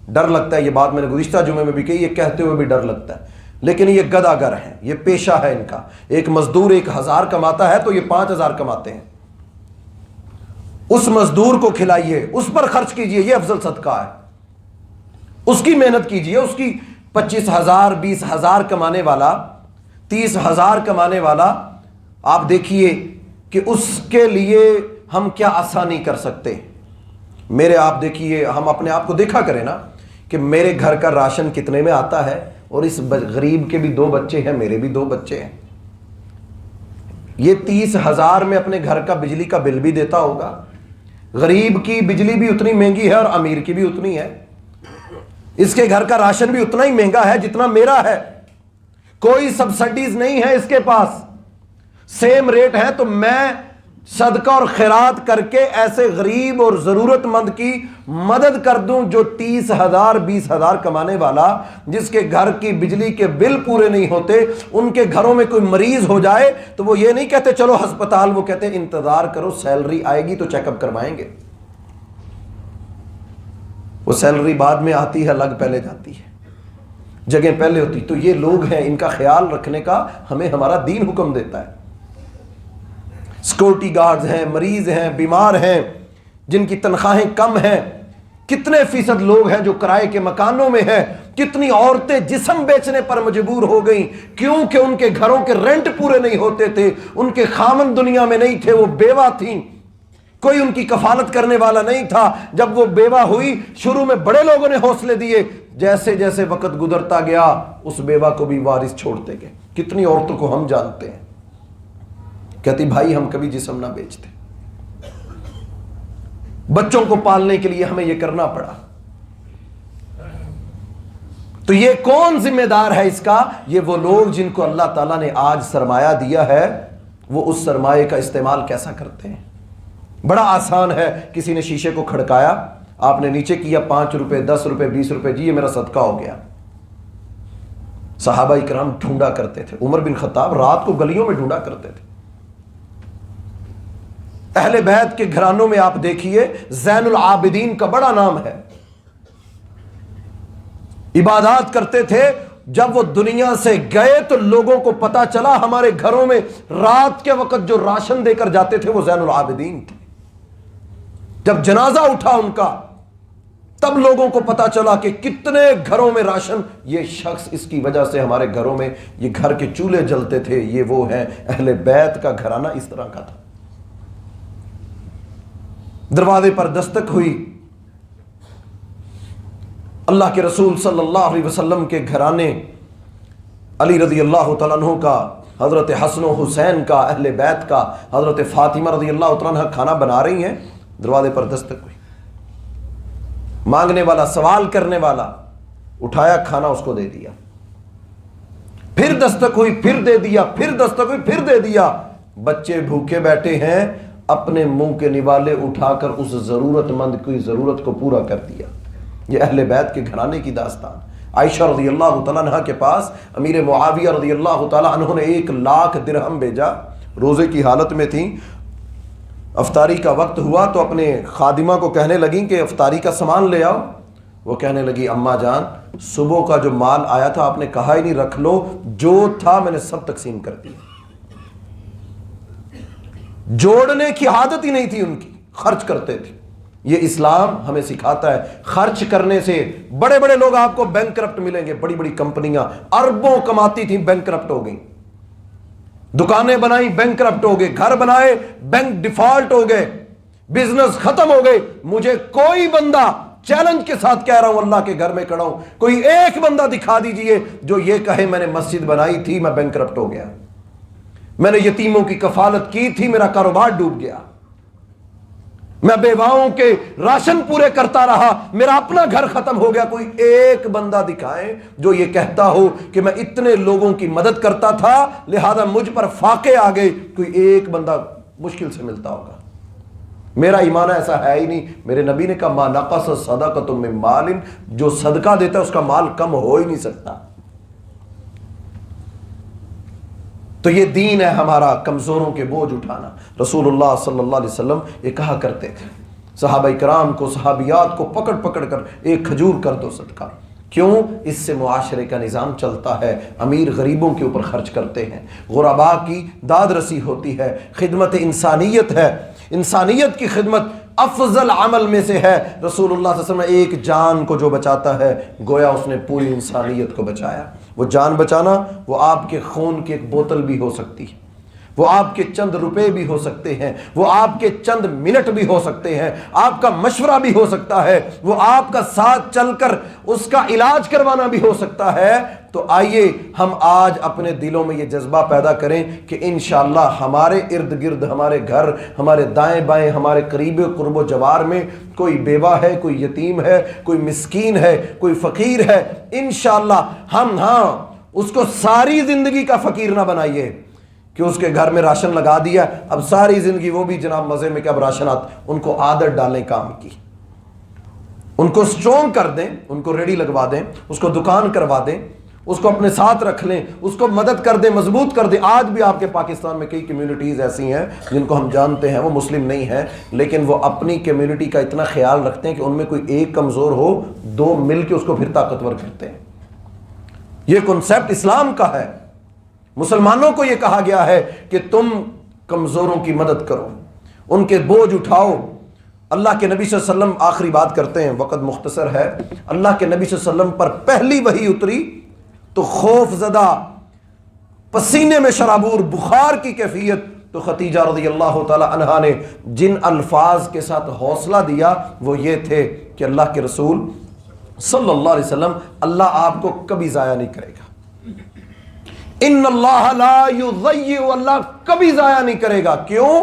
ڈر لگتا ہے, یہ بات میں نے گزشتہ جمعے میں بھی کہی, یہ کہتے ہوئے بھی ڈر لگتا ہے, لیکن یہ گداگر ہیں, یہ پیشہ ہے ان کا. ایک مزدور 1000 کماتا ہے تو یہ 5000 کماتے ہیں. اس مزدور کو کھلائیے, اس پر خرچ کیجئے, یہ افضل صدقہ ہے. اس کی محنت کیجئے. اس کی 25,000 20,000 کمانے والا, 30,000 کمانے والا, آپ دیکھیے کہ اس کے لیے ہم کیا آسانی کر سکتے. میرے آپ دیکھیے, ہم اپنے آپ کو دیکھا کریں نا کہ میرے گھر کا راشن کتنے میں آتا ہے, اور اس غریب کے بھی 2 بچے ہیں, میرے بھی 2 بچے ہیں. یہ 30,000 میں اپنے گھر کا بجلی کا بل بھی دیتا ہوگا. غریب کی بجلی بھی اتنی مہنگی ہے اور امیر کی بھی اتنی ہے. اس کے گھر کا راشن بھی اتنا ہی مہنگا ہے جتنا میرا ہے. کوئی سبسڈیز نہیں ہے اس کے پاس, سیم ریٹ ہے. تو میں صدقہ اور خیرات کر کے ایسے غریب اور ضرورت مند کی مدد کر دوں جو 30,000 20,000 کمانے والا, جس کے گھر کی بجلی کے بل پورے نہیں ہوتے, ان کے گھروں میں کوئی مریض ہو جائے تو وہ یہ نہیں کہتے چلو ہسپتال, وہ کہتے ہیں انتظار کرو, سیلری آئے گی تو چیک اپ کروائیں گے. وہ سیلری بعد میں آتی ہے, لگ پہلے جاتی ہے, جگہ پہلے ہوتی. تو یہ لوگ ہیں, ان کا خیال رکھنے کا ہمیں ہمارا دین حکم دیتا ہے. سیکورٹی گارڈز ہیں, مریض ہیں, بیمار ہیں, جن کی تنخواہیں کم ہیں. کتنے فیصد لوگ ہیں جو کرائے کے مکانوں میں ہیں. کتنی عورتیں جسم بیچنے پر مجبور ہو گئیں کیونکہ ان کے گھروں کے رینٹ پورے نہیں ہوتے تھے, ان کے خامن دنیا میں نہیں تھے, وہ بیوہ تھیں, کوئی ان کی کفالت کرنے والا نہیں تھا. جب وہ بیوہ ہوئی, شروع میں بڑے لوگوں نے حوصلے دیے, جیسے جیسے وقت گزرتا گیا اس بیوہ کو بھی وارث چھوڑتے گئے. کتنی عورتوں کو ہم جانتے ہیں کہتی بھائی ہم کبھی جسم نہ بیچتے, بچوں کو پالنے کے لیے ہمیں یہ کرنا پڑا. تو یہ کون ذمہ دار ہے اس کا؟ یہ وہ لوگ جن کو اللہ تعالیٰ نے آج سرمایہ دیا ہے, وہ اس سرمایہ کا استعمال کیسا کرتے ہیں. بڑا آسان ہے, کسی نے شیشے کو کھڑکایا, آپ نے نیچے کیا, 5 روپے 10 روپے 20 روپے, جی یہ میرا صدقہ ہو گیا. صحابہ اکرام ڈھونڈا کرتے تھے, عمر بن خطاب رات کو گلیوں میں ڈھونڈا کرتے تھے. اہل بیت کے گھرانوں میں آپ دیکھیے, زین العابدین کا بڑا نام ہے, عبادات کرتے تھے. جب وہ دنیا سے گئے تو لوگوں کو پتا چلا ہمارے گھروں میں رات کے وقت جو راشن دے کر جاتے تھے وہ زین العابدین تھے. جب جنازہ اٹھا ان کا, تب لوگوں کو پتا چلا کہ کتنے گھروں میں راشن, یہ شخص, اس کی وجہ سے ہمارے گھروں میں یہ گھر کے چولہے جلتے تھے, یہ وہ ہیں. اہل بیت کا گھرانہ اس طرح کا تھا. دروازے پر دستک ہوئی, اللہ کے رسول صلی اللہ علیہ وسلم کے گھرانے, علی رضی اللہ تعالیٰ عنہ کا, حضرت حسن و حسین کا, اہل بیت کا, حضرت فاطمہ رضی اللہ تعالیٰ عنہ کھانا بنا رہی ہیں. دروازے پر دستک ہوئی, مانگنے والا, سوال کرنے والا اٹھایا, کھانا اس کو دے دیا. پھر دستک ہوئی, پھر دے دیا, پھر دستک ہوئی, پھر دے دیا. بچے بھوکے بیٹھے ہیں, اپنے منہ کے نوالے اٹھا کر اس ضرورت مند کی ضرورت کو پورا کر دیا. یہ اہل بیت کے گھرانے کی داستان. عائشہ رضی اللہ تعالیٰ عنہ کے پاس امیر معاویہ رضی اللہ تعالیٰ عنہ نے 1,00,000 درہم بھیجا, روزے کی حالت میں تھیں. افطاری کا وقت ہوا تو اپنے خادمہ کو کہنے لگیں کہ افطاری کا سامان لے آؤ. وہ کہنے لگی اماں جان, صبح کا جو مال آیا تھا آپ نے کہا ہی نہیں رکھ لو, جو تھا میں نے سب تقسیم کر دیا. جوڑنے کی عادت ہی نہیں تھی ان کی, خرچ کرتے تھے. یہ اسلام ہمیں سکھاتا ہے خرچ کرنے سے. بڑے بڑے لوگ آپ کو بینک کرپٹ ملیں گے, بڑی بڑی کمپنیاں اربوں کماتی تھیں, بینک کرپٹ ہو گئیں. دکانیں بنائی, بینک کرپٹ ہو گئے. گھر بنائے, بینک ڈیفالٹ ہو گئے, بزنس ختم ہو گئے. مجھے کوئی بندہ, چیلنج کے ساتھ کہہ رہا ہوں, اللہ کے گھر میں کھڑا ہوں, کوئی ایک بندہ دکھا دیجئے جو یہ کہے میں نے مسجد بنائی تھی, میں بینک کرپٹ ہو گیا, میں نے یتیموں کی کفالت کی تھی, میرا کاروبار ڈوب گیا, میں بیواؤں کے راشن پورے کرتا رہا, میرا اپنا گھر ختم ہو گیا. کوئی ایک بندہ دکھائے جو یہ کہتا ہو کہ میں اتنے لوگوں کی مدد کرتا تھا لہذا مجھ پر فاقے آ گئے. کوئی ایک بندہ مشکل سے ملتا ہوگا. میرا ایمان ایسا ہے ہی نہیں. میرے نبی نے کہا ما نقص صدقۃ من مال, جو صدقہ دیتا ہے اس کا مال کم ہو ہی نہیں سکتا. تو یہ دین ہے ہمارا، کمزوروں کے بوجھ اٹھانا۔ رسول اللہ صلی اللہ علیہ وسلم یہ کہا کرتے تھے صحابہ کرام کو، صحابیات کو پکڑ پکڑ کر، ایک کھجور کر دو صدقہ۔ کیوں؟ اس سے معاشرے کا نظام چلتا ہے، امیر غریبوں کے اوپر خرچ کرتے ہیں، غرباء کی داد رسی ہوتی ہے، خدمت انسانیت ہے، انسانیت کی خدمت افضل عمل میں سے ہے۔ رسول اللہ صلی اللہ علیہ وسلم ایک جان کو جو بچاتا ہے گویا اس نے پوری انسانیت کو بچایا۔ وہ جان بچانا وہ آپ کے خون کی ایک بوتل بھی ہو سکتی ہے، وہ آپ کے چند روپے بھی ہو سکتے ہیں، وہ آپ کے چند منٹ بھی ہو سکتے ہیں، آپ کا مشورہ بھی ہو سکتا ہے، وہ آپ کا ساتھ چل کر اس کا علاج کروانا بھی ہو سکتا ہے۔ تو آئیے ہم آج اپنے دلوں میں یہ جذبہ پیدا کریں کہ انشاءاللہ ہمارے ارد گرد، ہمارے گھر، ہمارے دائیں بائیں، ہمارے قریب قرب و جوار میں کوئی بیوہ ہے، کوئی یتیم ہے، کوئی مسکین ہے، کوئی فقیر ہے، انشاءاللہ ہم اس کو ساری زندگی کا فقیر نہ بنائیے کہ اس کے گھر میں راشن لگا دیا، اب ساری زندگی وہ بھی جناب مزے میں کہ اب راشن آتا۔ ان کو عادت ڈالیں کام کی، ان کو سٹرونگ کر دیں، ان کو ریڈی لگوا دیں، اس کو دکان کروا دیں، اس کو اپنے ساتھ رکھ لیں، اس کو مدد کر دیں، مضبوط کر دیں۔ آج بھی آپ کے پاکستان میں کئی کمیونٹیز ایسی ہیں جن کو ہم جانتے ہیں وہ مسلم نہیں ہیں، لیکن وہ اپنی کمیونٹی کا اتنا خیال رکھتے ہیں کہ ان میں کوئی ایک کمزور ہو، دو مل کے اس کو پھر طاقتور کرتے ہیں۔ یہ کنسپٹ اسلام کا ہے۔ مسلمانوں کو یہ کہا گیا ہے کہ تم کمزوروں کی مدد کرو، ان کے بوجھ اٹھاؤ۔ اللہ کے نبی صلی اللہ علیہ وسلم، آخری بات کرتے ہیں، وقت مختصر ہے، اللہ کے نبی صلی اللہ علیہ وسلم پر پہلی وحی اتری تو خوف زدہ، پسینے میں شرابور، بخار کی کیفیت، تو ختیجہ رضی اللہ تعالی عنہا نے جن الفاظ کے ساتھ حوصلہ دیا وہ یہ تھے کہ اللہ کے رسول صلی اللہ علیہ وسلم، اللہ آپ کو کبھی ضائع نہیں کرے گا، ان اللہ لا یضیع، اللہ کبھی ضائع نہیں کرے گا۔ کیوں؟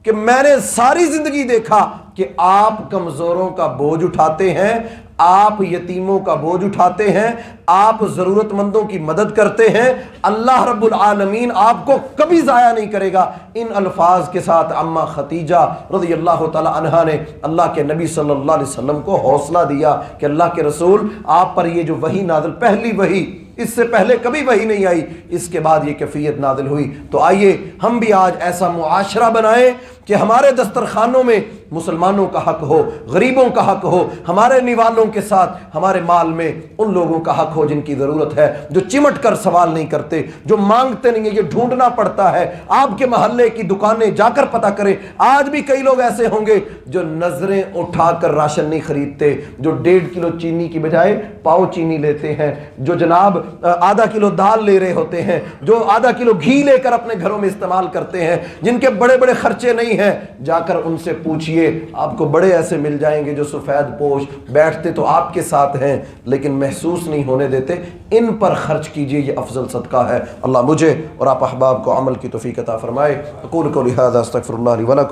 کہ میں نے ساری زندگی دیکھا کہ آپ کمزوروں کا بوجھ اٹھاتے ہیں، آپ یتیموں کا بوجھ اٹھاتے ہیں، آپ ضرورت مندوں کی مدد کرتے ہیں، اللہ رب العالمین آپ کو کبھی ضائع نہیں کرے گا۔ ان الفاظ کے ساتھ اما ختیجہ رضی اللہ تعالی عنہا نے اللہ کے نبی صلی اللہ علیہ وسلم کو حوصلہ دیا کہ اللہ کے رسول آپ پر یہ جو وحی نازل، پہلی وحی، اس سے پہلے کبھی وحی نہیں آئی، اس کے بعد یہ کیفیت نازل ہوئی۔ تو آئیے ہم بھی آج ایسا معاشرہ بنائیں کہ ہمارے دسترخوانوں میں مسلمانوں کا حق ہو، غریبوں کا حق ہو، ہمارے نیوالوں کے ساتھ ہمارے مال میں ان لوگوں کا حق ہو جن کی ضرورت ہے، جو چمٹ کر سوال نہیں کرتے، جو مانگتے نہیں ہیں، یہ ڈھونڈنا پڑتا ہے۔ آپ کے محلے کی دکانیں جا کر پتہ کریں، آج بھی کئی لوگ ایسے ہوں گے جو نظریں اٹھا کر راشن نہیں خریدتے، جو 1.5 کلو چینی کی بجائے پاؤ چینی لیتے ہیں، جو جناب آدھا کلو دال لے رہے ہوتے ہیں، جو آدھا کلو گھی لے کر اپنے گھروں میں استعمال کرتے ہیں، جن کے بڑے بڑے خرچے نہیں ہیں، جا کر ان سے پوچھئے، آپ کو بڑے ایسے مل جائیں گے جو سفید پوش، بیٹھتے تو آپ کے ساتھ ہیں لیکن محسوس نہیں ہونے دیتے۔ ان پر خرچ کیجئے، یہ افضل صدقہ ہے۔ اللہ مجھے اور آپ احباب کو عمل کی توفیق عطا فرمائے۔ اقول قولی ھذا استغفر اللہ لی ولکم۔